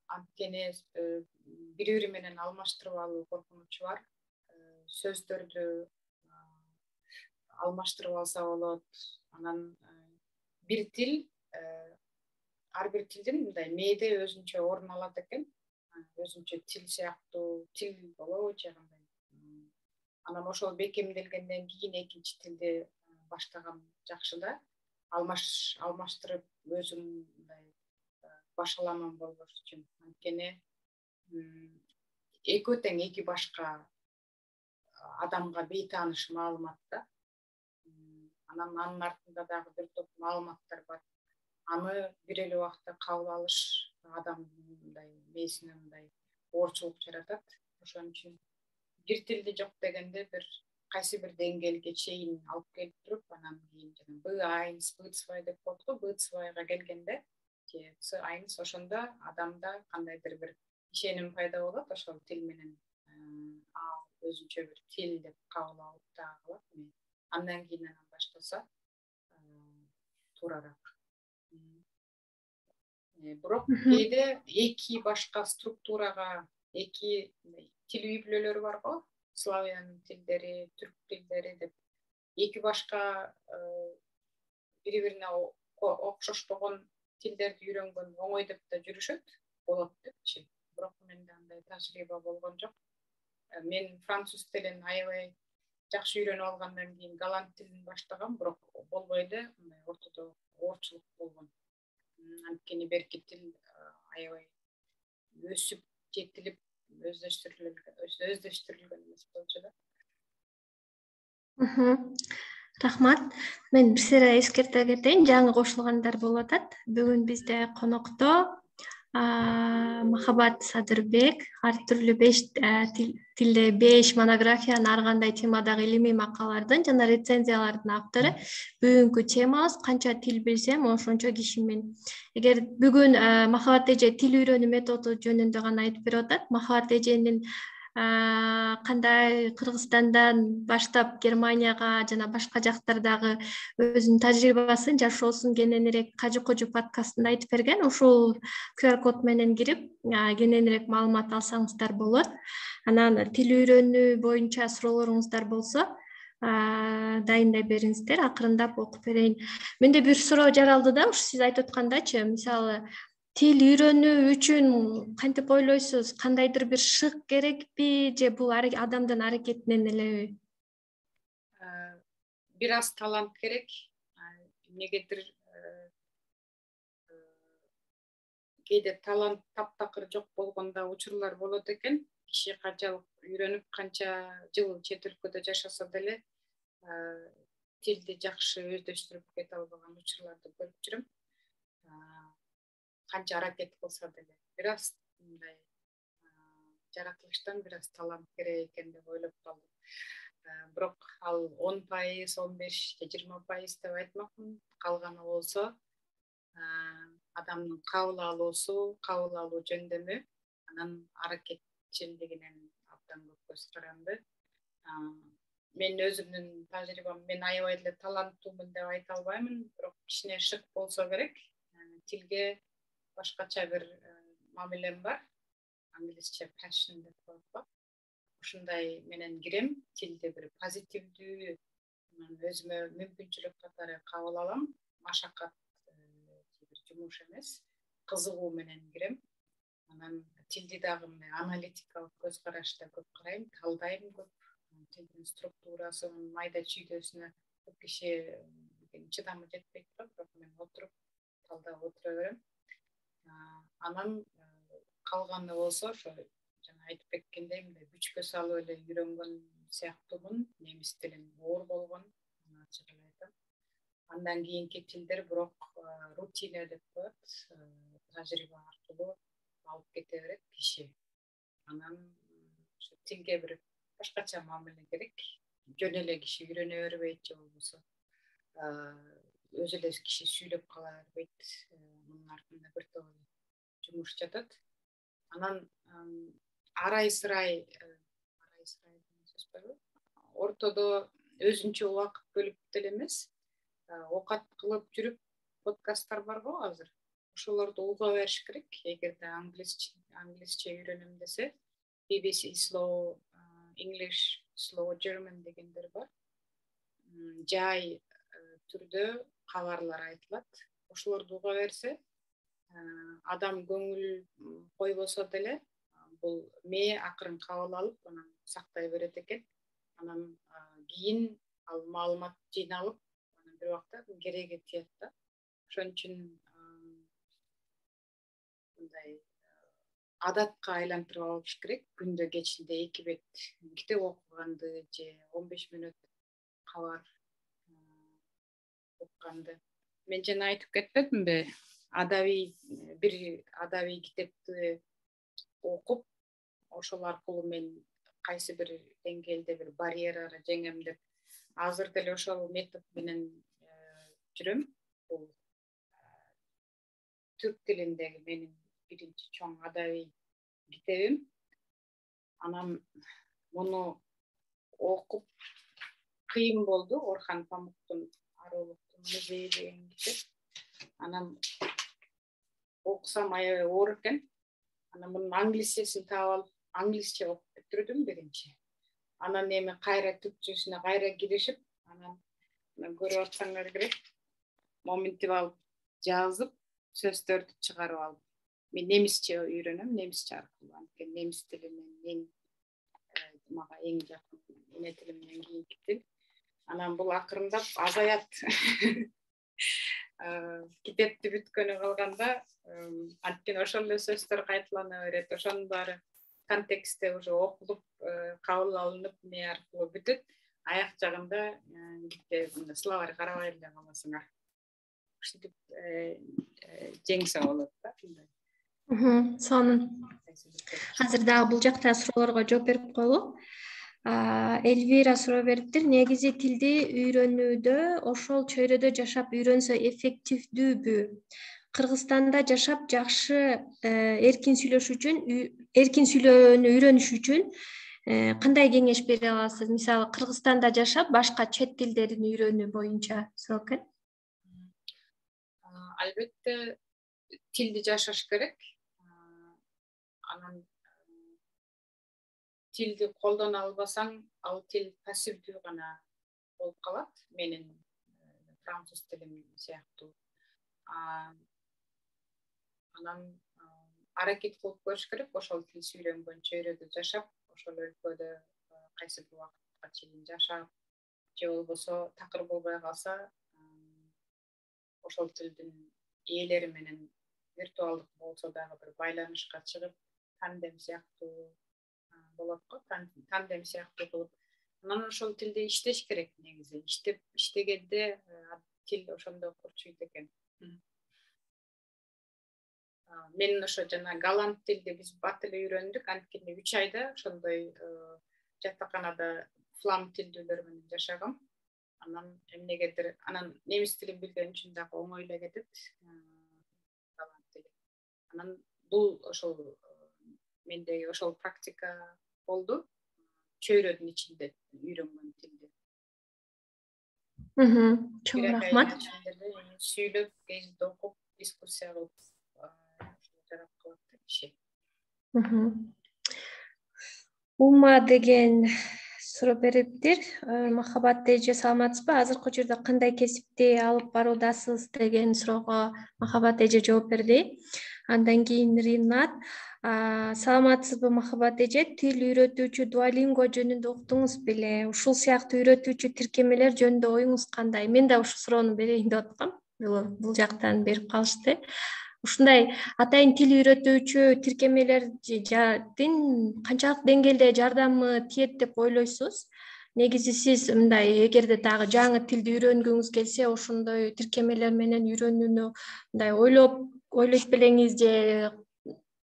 анткени бири менен алмаштырып алуу коркунучу бар. Сөздөрдү алмаштырып алса болот. Анан бир тил, ар бир тилдин мындай мээде өзүнчө орун алат экен. Өзүнчө тил сыяктуу тил болобу же кандай. Анан ошол бекемделгенден кийин экинчи тилди баштаган жакшы да. Алмаштырып өзүм мындай башаламан болбош үчүн. Анткени экөө тең эки башка адамга бейтааныш маалымат да. Анан анын артында дагы бир топ маалыматтар бар. Аны бир эле убакта кабыл алыш адамдын мындай мээсине мындай оорчулук жаратат. Ошон үчүн бир тилди жок дегенде бир кайсы бир деңгээлге чейин алып келип туруп, анан кийин жана B1, B2 деп коет го, B2га келгенде же C1 ошондо адамда кандайдыр бир ишеним пайда болот, ошол тил менен өзүнчө бир тил деп кабыл алып дагы калат. Андан кийин анан баштаса туурараак. Бирок кээде эки башка структурага, эки тил үй бүлөлөрү бар го, славян тилдери, түрк тилдери деп эки башка бири-бирине окшошпогон тилдерди үйрөнгөн оңой деп да жүрүшөт, болот депчи. Бирок менде андай тажрыйба болгон жок. Мен француз тилин аябай жакшы үйрөнүп алгандан кийин голланд тилин баштагам, бирок болбой эле мындай ортодо оорчулук болгон. Анткени берки тил аябай өсүп, жетилип, өздөштүрүлгөн эмес болчу да. Рахмат. Мен бир сыйра эскерте кетейин, жаңы кошулгандар болуп атат. Бүгүн бизде конокто Махабат Садырбек, ар түрлүү 5 тилде 5 монографиянын ар кандай темадагы илимий макалалардын жана рецензиялардын автору. Бүгүнкү темабыз канча тил билсем ошончо кишимин. Эгер бүгүн Махабат эже тил үйрөнүү методу жөнүндө гана айтып берип атат. Махабат эженин кандай Кыргызстандан баштап Германияга жана башка жактардагы өзүнүн тажрыйбасын жашоосун кененирээк Кажы Кожу подкастында айтып берген. Ушул QR код менен кирип, кененирээк маалымат алсаңыздар болот. Анан тил үйрөнүү боюнча суроолоруңуздар болсо, дайындай бериңиздер, акырындап окуп берейин. Менде бир суроо жаралды да, ушу сиз айтып аткандачы, мисалы тил үйрөнүү үчүн кантип ойлойсуз, кандайдыр бир шык керекпи же бул адамдын аракетинен элеби? Бир аз талант керек. Эмнегедир кээде талант таптакыр жок болгондо учурлар болот экен. Киши канчалык үйрөнүп, канча жыл чет өлкөдө жашаса деле тилди жакшы өздөштүрүп кете албаган учурларды көрүп жүрөм. Канча аракет кылса деле бир аз мындай жаратылыштан biraz талант керек экен деп ойлоп калдым. Бирок ал 10%, 15 же 20% деп айтмакмын. Калганы болсо адамдын кабыл алуу жөндөмү, анан аракетчилдигинен абдан көп көз каранды. Мен өзүмдүн тажрыйбам, мен аябай эле таланттуумун деп айта албаймын, бирок кичине шык болсо керек. Тилге башкача бир мамилем бар. Англисче passion деп коет. Ушундай менен кирем, тилди бир позитивдүү, өзүмө мүмкүнчүлүк катары кабыл алам. Машакат бир жумуш эмес, кызыгуу менен кирем. Анан тилди дагы аналитикалык көз карашта көп карайм, талдайм көп. Тилдин структурасын, майда чүйдөсүнө көп киши чыдамы жетпейт, бирок мен отуруп талдап отура берем. Анан калганы болсо ошо жана айтып кеткендей, күчкө салып эле үйрөнгөн сыяктуумун. Немис тилин оор болгон, ачык эле айтам. Андан кийинки тилдер бирок рутина деп коет, тажрыйба аркылуу алып кете берет киши. Анан ошо тилге бир башкача мамиле керек. Жөн эле киши үйрөнө бербейт же болбосо өзү эле киши сүйлөп кала бербейт. Мунун артында бир топ жумуш жатат. Анан арай-сырай сөз барбы? Ортодо өзүнчө убакыт бөлүп деле эмес, окат кылып жүрүп подкасттар бар го азыр. Ошолорду уга бериш керек. Эгерде англисче үйрөнөм десе, BBC Slow English, Slow German дегендер бар. Жай түрдө кабарлар айтылат. Ошолорду уга берсе, адам көңүл койбосо деле бул мээ акырын кабыл алып, анан сактай берет экен. Анан кийин ал маалымат жыйналып, анан бир убакта кереги тиет да. Ошон үчүн мындай адатка айлантырып алыш керек. Күндө кечинде 2 бет китеп окуганды же 15 мүнөт кабар окуганды. Мен жана айтып кетпедимби? Бир адабий китепти окуп, ошол аркылуу мен кайсы бир деңгээлде бир барьераны жеңем деп азыр деле ошол метод менен жүрөм. Бул түрк тилиндеги менин биринчи чоң адабий китебим. Анан муну окуп кыйын болду. Орхан Памуктун Арулуктун музейи деген китеп. Анан окусам аябай оор экен. Анан мунун англисчесин таап алып, англисче окуп бүтүрдүм биринчи. Анан эми кайра түркчөсүнө кайра киришип, анан көрүп атсаңар керек, моментип алып жазып, сөздөрдү чыгарып алып. Мен немисче үйрөнөм, немисче аркылуу. Анткени немис тилинен мага эң жакын эне тилимден кийинки тил. Анан бул акырындап азаят. Китепти бүткөнү калганда, анткени ошол эле сөздөр кайталана берет. Ошонун баары контекстте уже окулуп, кабыл алынып, мээ аркылуу бүтөт. Аяк жагында китеп словарь карабай эле каласыңар. Ушинтип жеңсе болот да. Сонун. Азыр дагы бул жакта суроолорго жооп берип коелу. Эльвира суроо бериптир. Негизи тилди үйрөнүүдө ошол чөйрөдө жашап үйрөнсө эффективдүүбү? Кыргызстанда жашап жакшы эркин сүйлөөнү үйрөнүш үчүн кандай кеңеш бере аласыз? Мисалы, Кыргызстанда жашап башка чет тилдерин үйрөнүү боюнча суроо экен. Албетте тилди жашаш керек. Анан тилди колдоно албасаң, ал тил пассивдүү гана болуп калат. Менин француз тилим сыяктуу. Анан аракет кылып көрүш керек. Ошол тил сүйлөнгөн чөйрөдө жашап, ошол өлкөдө кайсы бир убакытка чейин жашап, же болбосо такыр болбой калса, ошол тилдин ээлери менен виртуалдык болсо дагы бир байланышка чыгып, тандем сыяктуу болот го, тандем сыяктуу кылып. Анан ошол тилде иштеш керек негизи. Иштегенде тил ошондо курчуйт экен. Мен ошо жана голланд тилди биз бат эле үйрөндүк, анткени 3 айда ошондой жатаканада флам тилдүүлөр менен жашагам. Анан эмнегедир анан немис тилин билген үчүн дагы оңой эле кетет. Голланд тили. Анан бул ошол мендеги ошол практика болду. Чөйрөдүн ичинде үйрөнгөн тилди. Чоң рахмат. Сүйлөп, кезинде окуп, дискуссия кылып жарап калат киши. Ума деген суроо бериптир. Махабат эже саламатсызбы? Азыркы учурда кандай кесипти алып баруудасыз деген суроого Махабат эже жооп берди. Андан кийин Ринат, саламатсызбы Махабат эже? Тил үйрөтүүчү Duolingo жөнүндө уктуңуз беле? Ушул сыяктуу үйрөтүүчү тиркемелер жөнүндө оюңуз кандай? Мен да ушул суроону берейин деп аткам. Бул жактан берип калышты. Ушундай атайын тил үйрөтүүчү тиркемелердин канчалык деңгээлде жардамы тиет деп ойлойсуз? Негизи сиз мындай эгерде дагы жаңы тилди үйрөнгүңүз келсе, ошондой тиркемелер менен үйрөнүүнү мындай ойлойт белеңиз же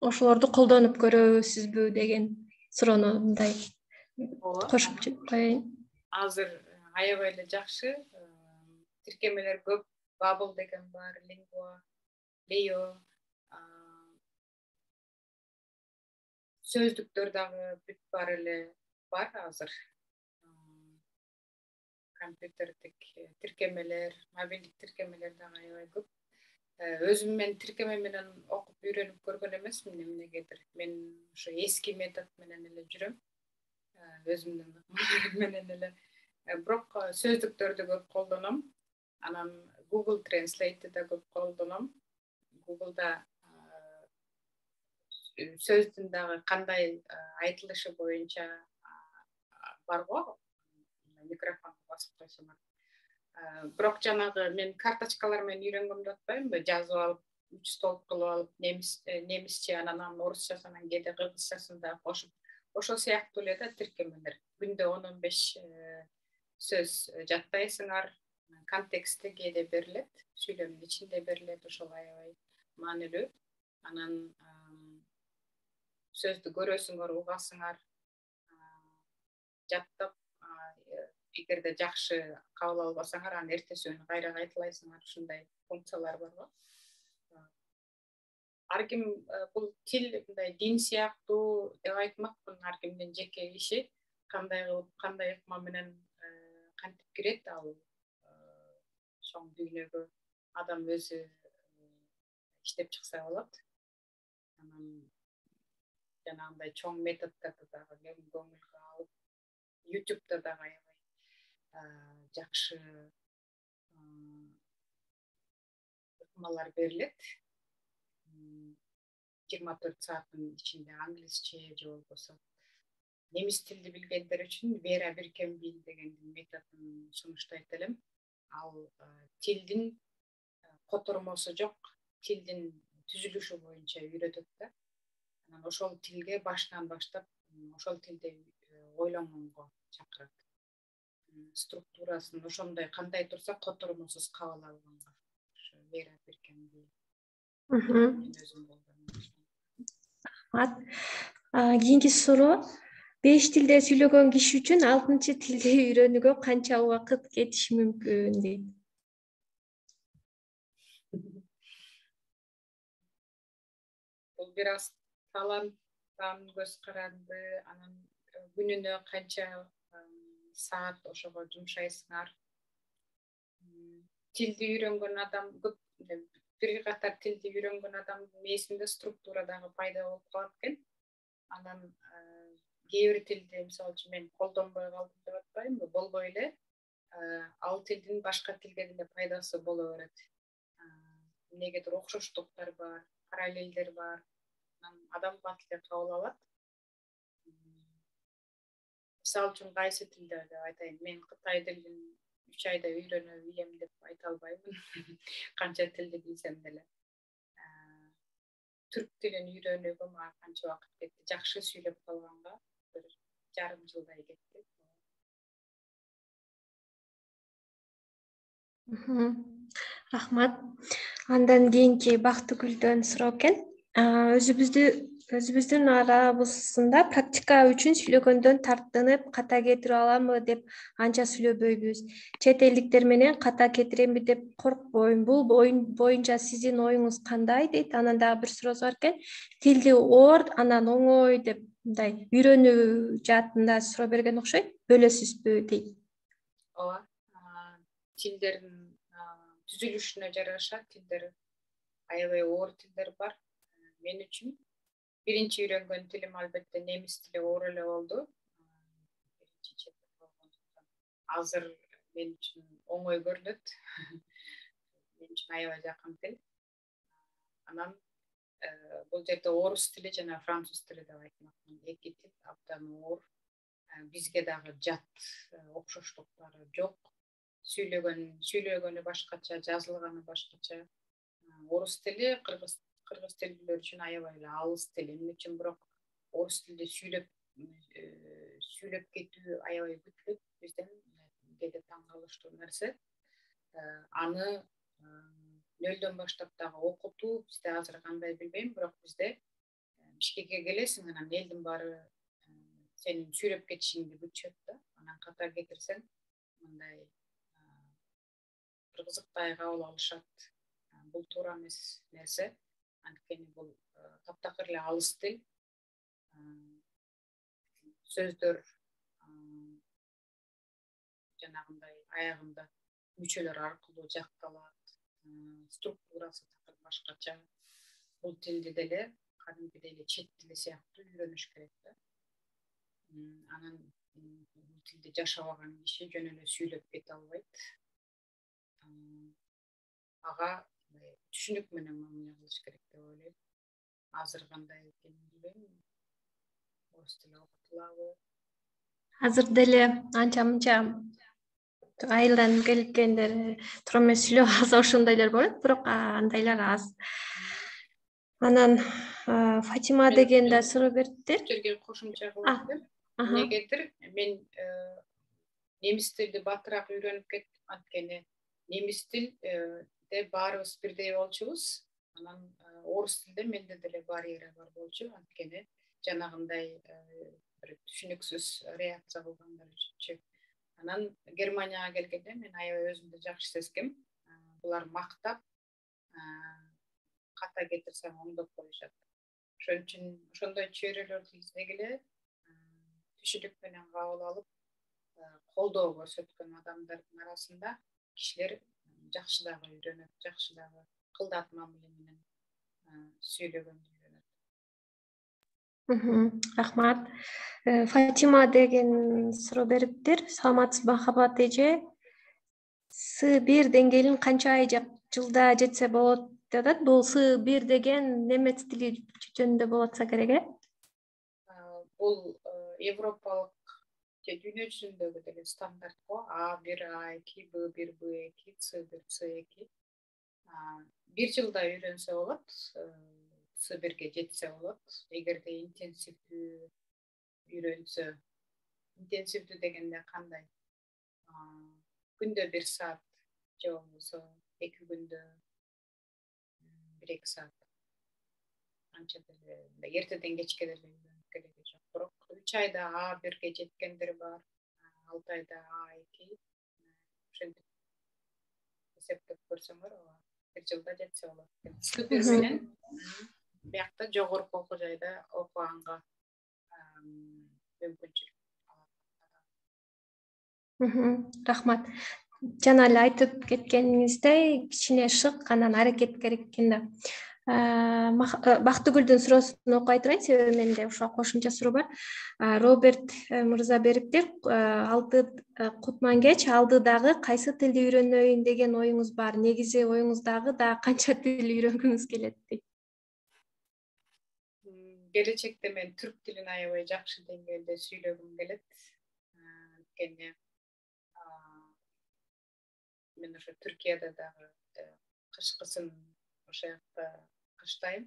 ошолорду колдонуп көрөсүзбү деген суроону мындай кошуп коеюн. Азыр аябай эле жакшы тиркемелер көп. Bubble деген бар, Lingua, Leo, сөздүктөр дагы бүт бар эле бар азыр. Компьютердик тиркемелер, мобилдик тиркемелер дагы аябай көп. Өзүм мен тиркеме менен окуп үйрөнүп көргөн эмесмин эмнегедир. Мен ошо эски метод менен эле жүрөм. Өзүмдүн менен эле. Бирок сөздүктөрдү көп колдоном. Анан Google Translate'ди да көп колдоном. Google'да сөздүн дагы кандай айтылышы боюнча барго, микрофон басып койсоңор. Бирок жанагы мен карточкалар менен үйрөнгөм деп атпаймынбы? Жазып алып, 3 столб кылып алып, немисче, анан орусча, анан кээде кыргызчасын да кошуп, ошол сыяктуу эле да тиркемелер. Күндө 10-15 сөз жаттайсыңар. Контексти кээде берилет, сүйлөмдүн ичинде берилет, ошол аябай маанилүү. Анан сөздү көрөсүңөр, угасыңар, жаттап, эгерде жакшы кабыл албасаңар, анан эртеси күнү кайра кайталайсыңар, ушундай функциялар барго. Ар ким бул тил мындай дин сыяктуу деп айтмакмын, ар кимдин жеке иши, кандай кылып, кандай ыкма менен кантип кирет ал чоң дүйнөгө адам өзү иштеп чыкса болот. Анан жанагындай чоң методдорду дагы көңүлгө алып, YouTube'да дагы аябай жакшы ыкмалар берилет. 24 сааттын ичинде англисче же болбосо немис тилди билгендер үчүн Vera Birkenbiel деген методун сунуштайт элем. Ал тилдин котормосу жок, тилдин түзүлүшү боюнча үйрөтөт да. Анан ошол тилге башынан баштап, ошол тилде ойлонгонго чакырат. Структурасын ошондой кандай турса котормосуз кабыл алганга. Ошо Vera Birkenbiel. Кийинки суроо. 5 тилде сүйлөгөн киши үчүн 6 тилди үйрөнүүгө канча убакыт кетиши мүмкүн дейт. Бул бир аз таланттан көз каранды, анан күнүнө канча саат ошого жумшайсыңар. Тилди үйрөнгөн адам көп, бир катар тилди үйрөнгөн адамдын мээсинде структура дагы пайда болуп калат экен. Анан кээ бир тилди мисалы үчүн мен колдонбой калдым деп атпаймынбы? Болбой эле ал тилдин башка тилге деле пайдасы боло берет. Эмнегедир окшоштуктар бар, параллелдер бар. Анан адам бат эле кабыл алат. Мисалы үчүн кайсы тилде деп айтайын, мен Кытай тилин 3 айда үйрөнө билем деп айта албаймын. Канча тилди билсем деле. Түрк тилин үйрөнүүгө мага канча убакыт кетти? Жакшы сүйлөп калганга бир жарым жылдай кетти. Рахмат. Андан кийинки Бактыгүлдөн суроо экен. Өзүбүздүн арабызда практика үчүн сүйлөгөндөн тартынып ката кетире аламбы деп анча сүйлөбөйбүз. Чет элдиктер менен ката кетиремби деп коркпойм. Бул боюнча сиздин оюңуз кандай дейт. Анан дагы бир суроосу бар экен. Тилди оор, анан оңой деп мындай үйрөнүү жаатында суроо берген окшойт. Бөлөсүзбү дейт. Ооба, тилдердин түзүлүшүнө жараша тилдер аябай оор тилдер бар. Мен үчүн биринчи үйрөнгөн тилим албетте немис тили оор эле болду. Азыр мен үчүн оңой көрүнөт. Мен үчүн аябай жакын тил. Анан бул жерде орус тили жана француз тили деп айтмакмын. Эки тил абдан оор. Бизге дагы жат окшоштуктары жок. Сүйлөгөнү башкача, жазылганы башкача. Орус тили кыргыз тилдүүлөр үчүн аябай эле алыс тил. Эмне үчүн бирок орус тилде сүйлөп кетүү аябай күтүлөт. Бизден деди таң калыштуу нерсе. Аны нөлдөн баштап дагы окутуу бизде азыр кандай билбейм, бирок бизде Бишкекке келесиң, анан элдин баары сенин сүйлөп кетишиңди күтүшөт да. Анан ката кетирсең, мындай кыргызыктай кабыл алышат. Бул туура эмес нерсе. Анткени бул таптакыр эле алыс тил. Сөздөр жанагындай аягында мүчөлөр аркылуу жакталат. Структурасы такыр башкача. Бул тилди деле кадимкидей эле чет тили сыяктуу үйрөнүш керек да. Анан бул тилди жашабаган киши жөн эле сүйлөп кете албайт. Ага түшүнүк менен мамиле кылыш керек деп ойлойм. Азыр кандай экенин билбейм. Орус тили окутулабы? Азыр деле анча мынча айылдан келгендер туура эмес сүйлөп алса ошондойлор болот, бирок андайлар аз. Анан Фатима деген да суроо бериптир. Жерге кошумча кылып эмнегедир мен немис тилди батыраак үйрөнүп кеттим. Анткени немис тилде баарыбыз бирдей болчубуз. Анан орус тилде менде деле барьери бар болчу. Анткени жанагындай бир түшүнүксүз реакция кылгандар үчүнчү. Анан Германияга келгенде мен аябай өзүмдү жакшы сезгем. Булар мактап ката кетирсең оңдоп коюшат. Ошон үчүн ошондой чөйрөлөрдү издегиле, түшүнүк менен кабыл алып, колдоо көрсөткөн адамдардын арасында кишилер жакшы дагы үйрөнөт, жакшы дагы кылдат мамиле менен сүйлөгөндү үйрөнөт. Рахмат. Фатима деген суроо бериптир. Саламатсызбы Махабат эже? С1 деңгээлин канча ай жылда жетсе болот деп атат. Бул С1 деген немец тили жөнүндө болуп атса керек, э? Бул европалык же дүйнө жүзүндөгү деле стандарт го. А1, А2, Б1, Б2, С1, С2. Бир жылда үйрөнсө болот. С1ге жетсе болот. Эгерде интенсивдүү үйрөнсө, интенсивдүү дегенде кандай? Күндө 1 саат же болбосо 2 күндө 1-2 саат. Анча деле эртеден кечке деле үйрөнүп кереги жок. Бирок 3 айда А1ге жеткендер бар, 6 айда А2. Ошентип эсептеп көрсөңөр, бир жылда жетсе болот. С1 менен биякта жогорку окуу жайда окуганга мүмкүнчүлүк алат. Рахмат. Жана эле айтып кеткениңиздей, кичине шык, анан аракет керек экен да. Бактыгүлдүн суроосун окуп айтырайын, себеби менде ошо кошумча суроо бар. Роберт мырза бериптир. Кутман кеч, алдыдагы кайсы тилди үйрөнөйүн деген оюңуз бар? Негизи оюңуздагы дагы канча тил үйрөнгүңүз келет дейт? Келечекте мен түрк тилин аябай жакшы деңгээлде сүйлөгүм келет. Анткени мен ошо Түркияда дагы кышкысын ошо жакта кыштайм.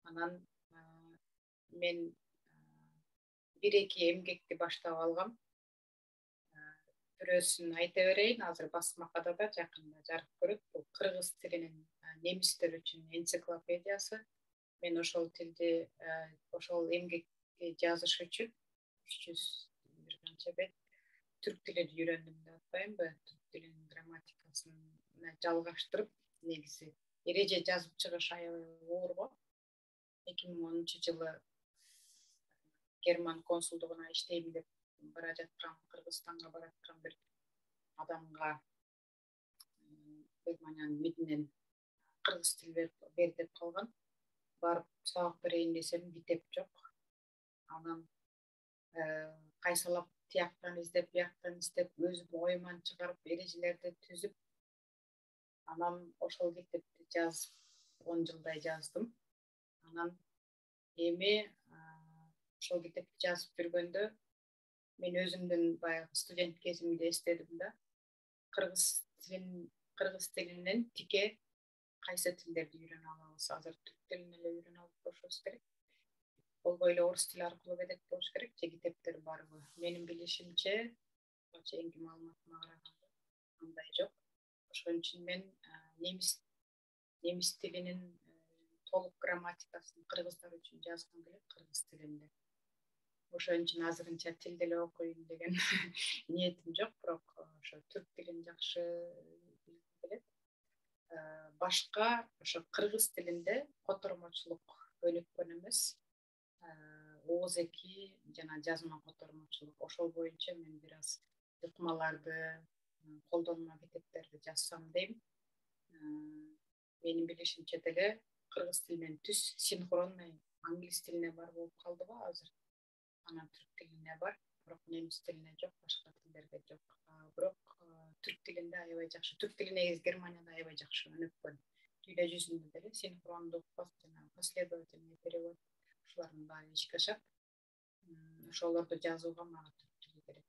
Анан мен 1-2 эмгекти баштап алгам. Бирөөсүн айта берейин, азыр басмакада да жакында жарык көрөт. Бул кыргыз тилинин немистер үчүн энциклопедиясы. мен ошол тилди ошол эмгекке жазыш үчүн 300 бир канча бет түрк тилин үйрөндүм деп атпаймынбы, түрк тилинин грамматикасын жалгаштырып, негизи эреже жазып чыгыш аябай оор го. 2010-жылы Герман консулдугуна иштейм деп бара жаткан, Кыргызстанга бара жаткан бир адамга Германиянын мидинен кыргыз тил бер деп калган. Барып сабак берейин десем, китеп жок. Анан кайсалап тияктан издеп, бияктан издеп, өзүм оюман чыгарып, эрежелерди түзүп, анан ошол китепти жазып, 10 жылдай жаздым. Анан эми ошол китепти жазып жүргөндө мен өзүмдүн баягы студент кезимди эстедим да. Кыргыз тилинен тике кайсы тилдерди үйрөнө алабыз? Азыр түрк тилин эле үйрөнө алып коюшубуз керек. Болбой эле орус тили аркылуу кетет болуш керек. Же китептер барбы? Менин билишимче, чейинки маалыматыма караганда андай жок. Ошон үчүн мен немис тилинин толук грамматикасын кыргыздар үчүн жазгым келет, кыргыз тилинде. Ошон үчүн азырынча тил деле окуйм деген ниетим жок, бирок ошо түрк тилин жакшы билгим келет. Башка ошо кыргыз тилинде котормочулук өнүккөн эмес. Ооз эки жана жазма котормочулук, ошол боюнча мен бир аз ыкмаларды, колдонмо китептерди жазсам дейм. Менин билишимче деле кыргыз тилинен түз синхронный англис тилине бар болуп калды го азыр. Анан түрк тилине бар, бирок немис тилине жок, башка тилдерге жок. Бирок түрк тилинде аябай жакшы, түрк тили негизи Германияда аябай жакшы өнүккөн. Дүйнө жүзүндө деле синхрондук, последовательный перевод ушулардын баары ишке ашат. Ошолорду жазууга мага түрк тили керек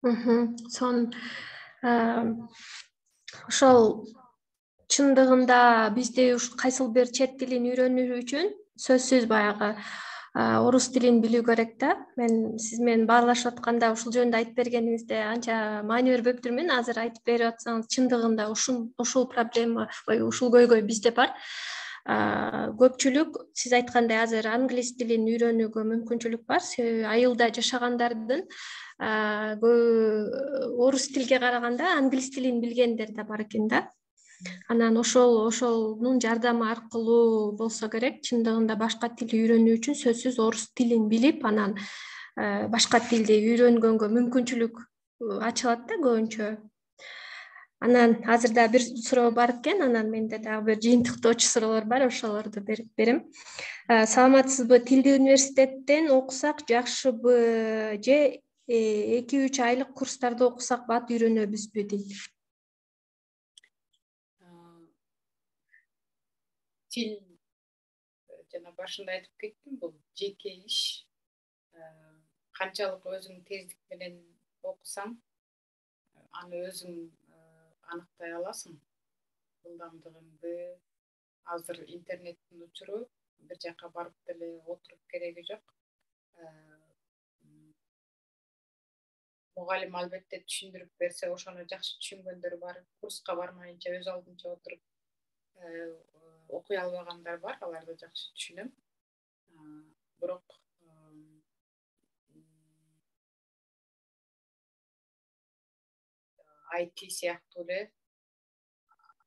болот. Сон ошол чындыгында бизде кайсыл бир чет тилин үйрөнүү үчүн сөзсүз баягы орус тилин билүү керек да. Мен сиз менен баарлашып атканда ушул жөнүндө айтып бергениңизде анча маани бербептирмин. Азыр айтып берип атсаңыз, чындыгында ушул проблема, ушул көйгөй бизде бар. Көпчүлүк сиз айткандай азыр англис тилин үйрөнүүгө мүмкүнчүлүк бар. Себеби айылда жашагандардын орус тилге караганда англис тилин билгендер да бар экен да. Анан ошолдун жардамы аркылуу болсо керек, чындыгында башка тил үйрөнүү үчүн сөзсүз орус тилин билип, анан башка тилди үйрөнгөнгө мүмкүнчүлүк ачылат да көбүнчө. Анан азыр да бир суроо бар экен, анан менде дагы бир жыйынтыктоочу суроолор бар, ошолорду берип берем. Саламатсызбы? Тилди университеттен окусак жакшыбы же 2-3 айлык курстарда окусак бат үйрөнөбүзбү дейт. Тил жана башында айтып кеттим, бул жеке иш. Канчалык өзүң тездик менен окусаң, аны өзүң аныктай аласың. Ылдамдыгыңды, азыр интернеттин учуру, бир жака барып деле отуруп кереги жок. Мугалим албетте түшүндүрүп берсе, ошону жакшы түшүнгөндөр бар. Курска бармайынча өз алдынча отуруп окуй албагандар бар, аларды жакшы түшүнөм. Бирок IT сыяктуу эле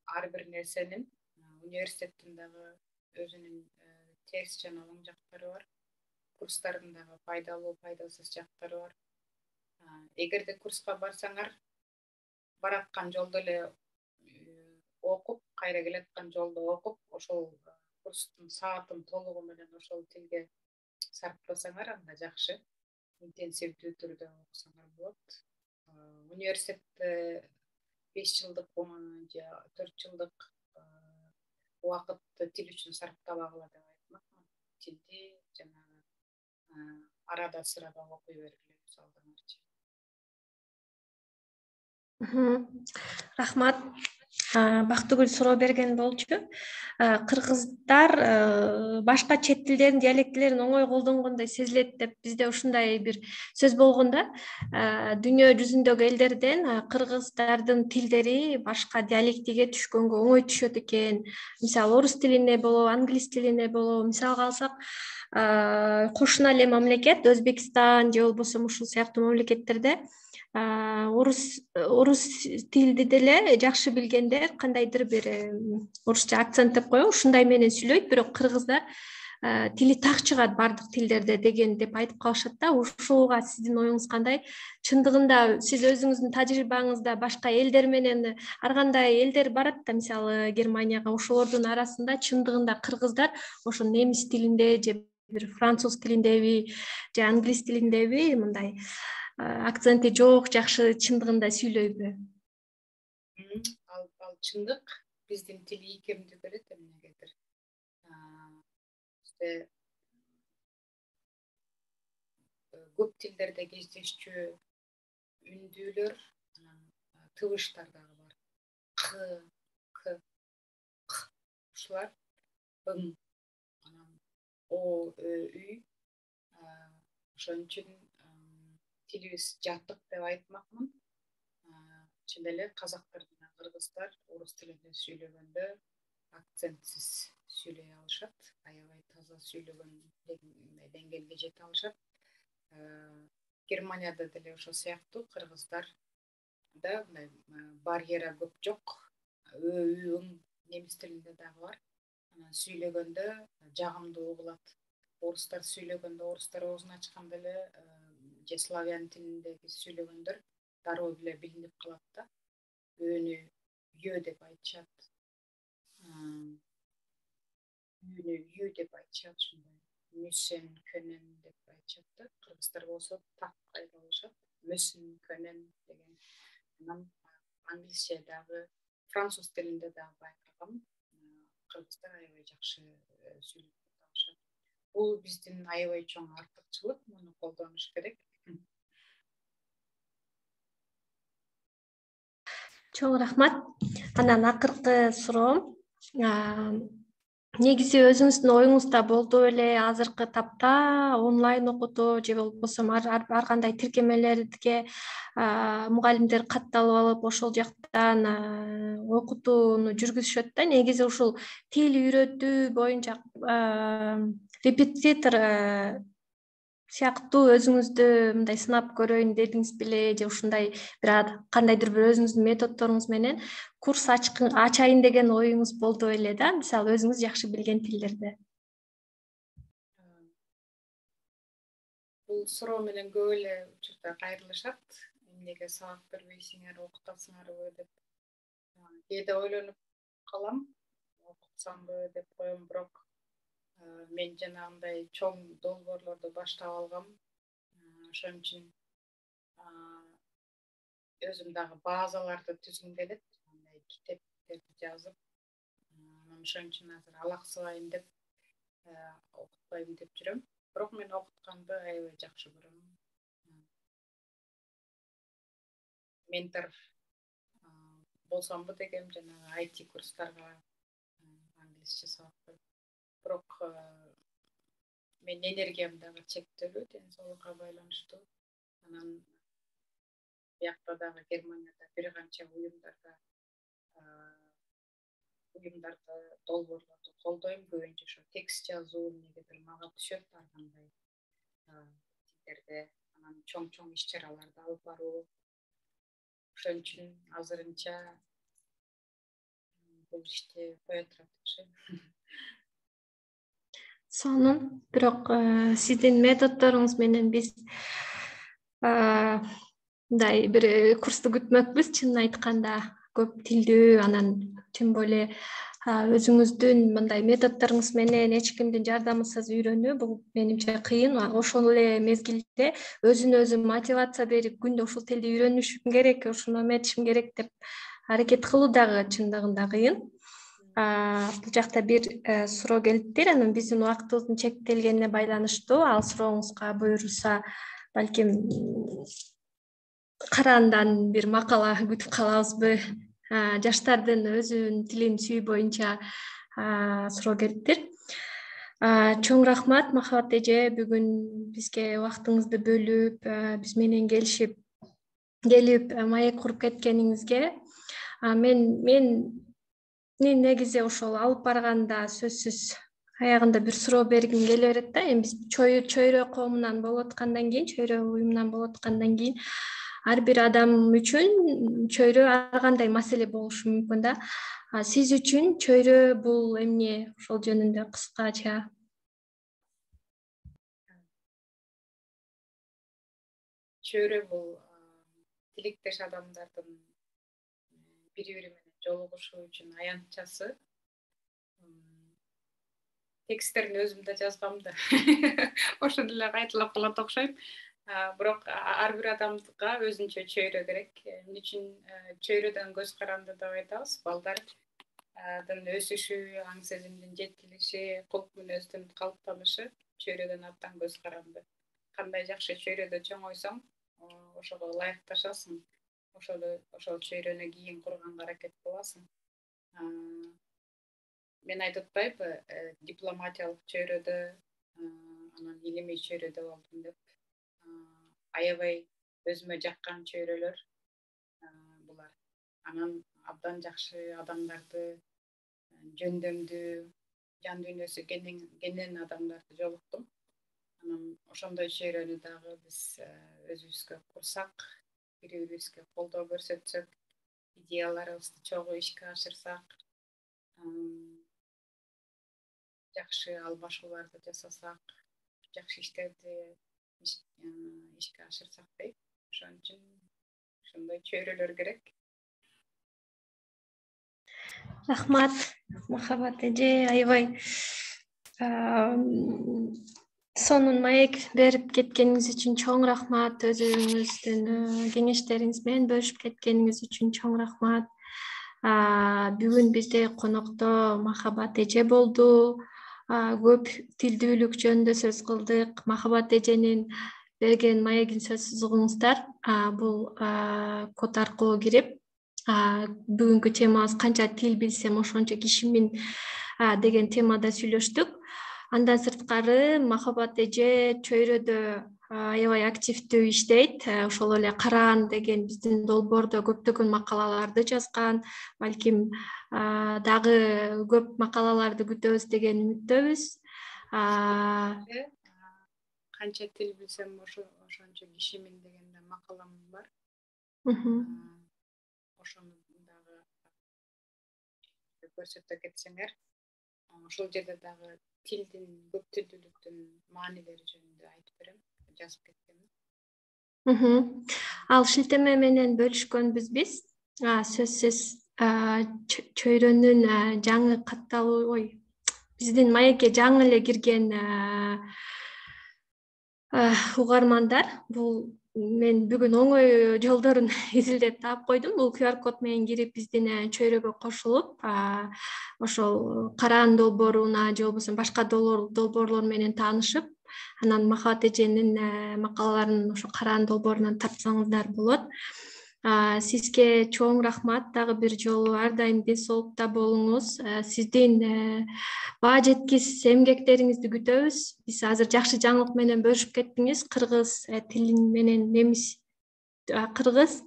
ар бир нерсенин университеттин дагы өзүнүн терс жана оң жактары бар. Курстардын дагы пайдалуу, пайдасыз жактары бар. Эгерде курска барсаңар, бараткан жолдо эле окуп, кайра келаткан жолдо окуп, ошол курстун саатын толугу менен ошол тилге сарптасаңар, анда жакшы, интенсивдүү түрдө окусаңар болот. Университетте 5 жылдык же 4 жылдык убакытты тил үчүн сарптабагыла деп айтмакмын. Тилди жанагы арада сырада окуй бергиле өз алдыңарчы. Рахмат. Бактыгүл суроо берген болчу. Кыргыздар башка чет тилдердин диалектилерин оңой колдонгондой сезилет деп бизде ушундай бир сөз болгон да. Дүйнө жүзүндөгү элдерден кыргыздардын тилдери башка диалектиге түшкөнгө оңой түшөт экен. Мисалы орус тилине болобу, англис тилине болобу. Мисалга алсак, кошуна эле мамлекет Өзбекстан же болбосо ушул сыяктуу мамлекеттерде орус тилди деле жакшы билгендер кандайдыр бир орусча акцент деп коебу, ушундай менен сүйлөйт, бирок кыргыздар тили так чыгат баардык тилдерде деген деп айтып калышат да. Ушуга сиздин оюңуз кандай? Чындыгында сиз өзүңүздүн тажрыйбаңызда башка элдер менен ар кандай элдер барат да, мисалы Германияга, ошолордун арасында чындыгында кыргыздар ошо немис тилинде же бир француз тилиндеби же англис тилиндеби мындай акценти жок, жакшы чындыгында сүйлөйбү? Ал чындык. Биздин тил ийкемдүү берет эмнегедир. Бизде көп тилдерде кездешчү үндүүлөр, тыбыштар дагы бар. К, к, х. Ушулар ың, о, үй. Ошон үчүн тилибиз жаттык деп айтмакмын. Чын эле казактар менен кыргыздар орус тилинде сүйлөгөндө акцентсиз сүйлөй алышат, аябай таза сүйлөгөн деңгээлге жете алышат. Германияда деле ошол сыяктуу кыргыздарда барьера көп жок. Ың немис тилинде дагы бар. Сүйлөгөндө жагымдуу угулат. Орустар сүйлөгөндө, орустар оозун ачканда эле же славян тилиндеги сүйлөгөндөр дароо эле билинип калат да. Өөнү ё деп айтышат. Үйүнү ю деп айтышат, ушундай. Мүсен, көнен деп айтышат да. Кыргыздар болсо так айта алышат. Мүсүн, көнен деген. Анан англисче дагы, француз тилинде дагы байкагам. Кыргыздар аябай жакшы сүйлөп алышат. Бул биздин аябай чоң артыкчылык, муну колдонуш керек. Чоң рахмат. Анан акыркы суроом. Негизи өзүңүздүн оюңузда болду эле азыркы тапта онлайн окутуу же болбосо ар кандай тиркемелерге мугалимдер катталып алып ошол жактан окутууну жүргүзүшөт да. Негизи ушул тил үйрөтүү боюнча репетитор сыяктуу өзүңүздү мындай сынап көрөйүн дедиңиз беле, же ушундай бир кандайдыр бир өзүңүздүн методдоруңуз менен курс ачайын деген оюңуз болду эле да, мисалы өзүңүз жакшы билген тилдерде? Бул суроо менен көп эле учурда кайрылышат. Эмнеге сабак бербейсиңер, окутасыңарбы деп. Кээде ойлонуп калам, окутсамбы деп коем, бирок мен жанагындай чоң долбоорлорду баштап алгам. Ошон үчүн өзүм дагы базаларды түзгүм келет, китептерди жазып. Ошон үчүн азыр алаксыбайм деп окутпайм деп жүрөм. Бирок мен окутканды аябай жакшы көрөм. Ментор болсомбу дегем, жанагы IT курстарга англисче сабак берип. Бирок мен энергиям дагы чектелүү, ден соолукка байланыштуу. Анан биякта дагы Германияда бир канча уюмдарды долбоорлорду колдойм. Көбүнчө ошо текст жазуу эмнегедир мага түшөт, ар кандай тилдерде. Анан чоң иш-чараларды алып баруу. Ошон үчүн азырынча бул ишти кое турат окшойм. Сонун. Бирок сиздин методдоруңуз менен биз мындай бир курсту күтмөкпүз. Чынын айтканда көп тилдүү, анан тем более өзүңүздүн мындай методдоруңуз менен эч кимдин жардамысыз үйрөнүү бул менимче кыйын. Ошол эле мезгилде өзүнө өзү мотивация берип күндө ушул тилди үйрөнүшүм керек, ушуну эметишим керек деп аракет кылуу дагы чындыгында кыйын. Бул жакта бир суроо келиптир. Анан биздин убактыбыздын чектелгенине байланыштуу ал сурооңузга буюрса балким караандан бир макала күтүп калабызбы? жаштардын өзүнүн тилин сүйүү боюнча суроо келиптир. Чоң рахмат Махабат эже, бүгүн бизге убактыңызды бөлүп, биз менен келип маек куруп кеткениңизге. Мен негизи ошол алып барганда сөзсүз аягында бир суроо бергим келе берет да. Эми биз чөйрө коомунан болуп аткандан кийин, чөйрө уюмунан болуп аткандан кийин ар бир адам үчүн чөйрө ар кандай маселе болушу мүмкүн да. Сиз үчүн чөйрө бул эмне? Ошол жөнүндө кыскача. Чөйрө бул тилектеш адамдардын бири бири менен жолугушуу үчүн аянтчасы. Тексттерин өзүм да жазгам да. Ошондо эле кайталап калат окшойм. Бирок ар бир адамга өзүнчө чөйрө керек. Эмне үчүн чөйрөдөн көз каранды деп айтабыз? Балдардын өсүшү, аң сезимдин жетилиши, кулк мүнөздүн калыптанышы чөйрөдөн абдан көз каранды. Кандай жакшы чөйрөдө чоңойсоң, ошого ылайыкташасың. Ошол чөйрөнү кийин курганга аракет кыласың. Мен айтып атпайбы, дипломатиялык чөйрөдө, анан илимий чөйрөдө болдум деп. Аябай өзүмө жаккан чөйрөлөр булар. Анан абдан жакшы адамдарды, жөндөмдүү, жан дүйнөсү кенен адамдарды жолуктум. Анан ошондой чөйрөнү дагы биз өзүбүзгө курсак, бири-бирибизге колдоо көрсөтсөк, идеяларыбызды чогуу ишке ашырсак, жакшы албашууларды жасасак, жакшы иштерди ишке ашырсак дейт. Ошон үчүн ошондой чөйрөлөр керек. Рахмат Махабат эже, аябай сонун маек берип кеткениңиз үчүн чоң рахмат. Өзүңүздүн кеңештериңиз менен бөлүшүп кеткениңиз үчүн чоң рахмат. Бүгүн бизде конокто Махабат эже болду. Көп тилдүүлүк жөнүндө сөз кылдык. Махабат эженин берген маегин сөзсүз угуңуздар. Бул код аркылуу кирип, бүгүнкү темабыз канча тил билсем ошончо кишимин деген темада сүйлөштүк. Андан сырткары Махабат эже чөйрөдө аябай активдүү иштейт. Ошол эле Караан деген биздин долбоордо көптөгөн макалаларды жазган. Балким дагы көп макалаларды күтөбүз деген үмүттөбүз. Канча тил билсем ошончо кишимин деген макалам бар. Ошону дагы көрсөтө кетсеңер, ошол жерде дагы тилдин, көп тилдүүлүктүн маанилери жөнүндө айтып берем, жазып кеткем. Ал шилтеме менен бөлүшкөнбүз биз. Сөзсүз чөйрөнүн жаңы катталуу, биздин маекке жаңы эле кирген угармандар, бул мен бүгүн оңой жолдорун изилдеп таап койдум. Бул QR код менен кирип биздин чөйрөгө кошулуп, ошол Караан долбооруна же болбосо башка долбоорлор менен таанышып, анан Махабат эженин макалаларын ошо Караан долбоорунан тартсаңыздар болот. Сизге чоң рахмат. Дагы бир жолу ар дайым ден соолукта болуңуз. Сиздин баа жеткис эмгектериңизди күтөбүз. Биз азыр жакшы жаңылык менен бөлүшүп кеттиңиз. Кыргыз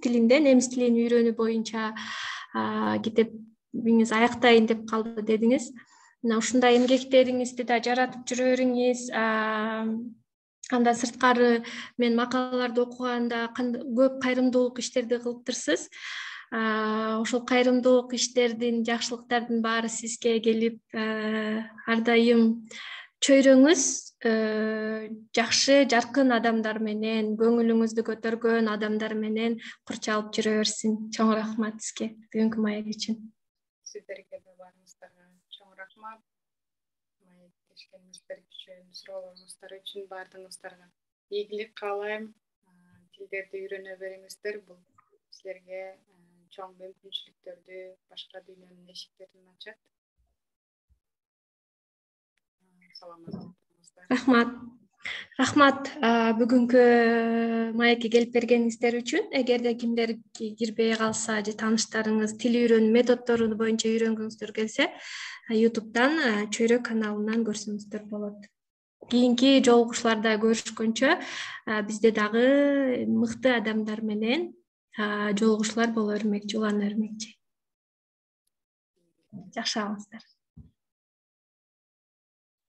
тилинде немис тилин үйрөнүү боюнча китебиңиз аяктайын деп калды дедиңиз. Мына ушундай эмгектериңизди да жаратып жүрө бериңиз. Андан сырткары мен макалаларды окуганда көп кайрымдуулук иштерди кылыптырсыз. Ошол кайрымдуулук иштердин, жакшылыктардын баары сизге келип, ар дайым чөйрөңүз жакшы, жаркын адамдар менен, көңүлүңүздү көтөргөн адамдар менен курчалып жүрө берсин. Чоң рахмат сизге бүгүнкү маек үчүн. Сиздерге да баарыңыздарга чоң рахмат. Маектешкениңиздер үчүн, суроолоруңуздар үчүн баардыгыңыздарга ийгилик каалайм. Тилдерди үйрөнө бериңиздер. Бул силерге чоң мүмкүнчүлүктөрдү, башка дүйнөнүн эшиктерин ачат. Саламат болуңуздар. Рахмат. Рахмат бүгүнкү маекке келип бергениңиздер үчүн. Эгерде кимдер кирбей калса же тааныштарыңыз тил үйрөнүү методдору боюнча үйрөнгүңүздөр келсе, YouTube'дан Чөйрөк каналынан көрсөңүздөр болот. Кийинки жолугушууларда көрүшкөнчө бизде дагы мыкты адамдар менен жолугушуулар боло бермекчи, улана бермекчи. Жакшы калыңыздар.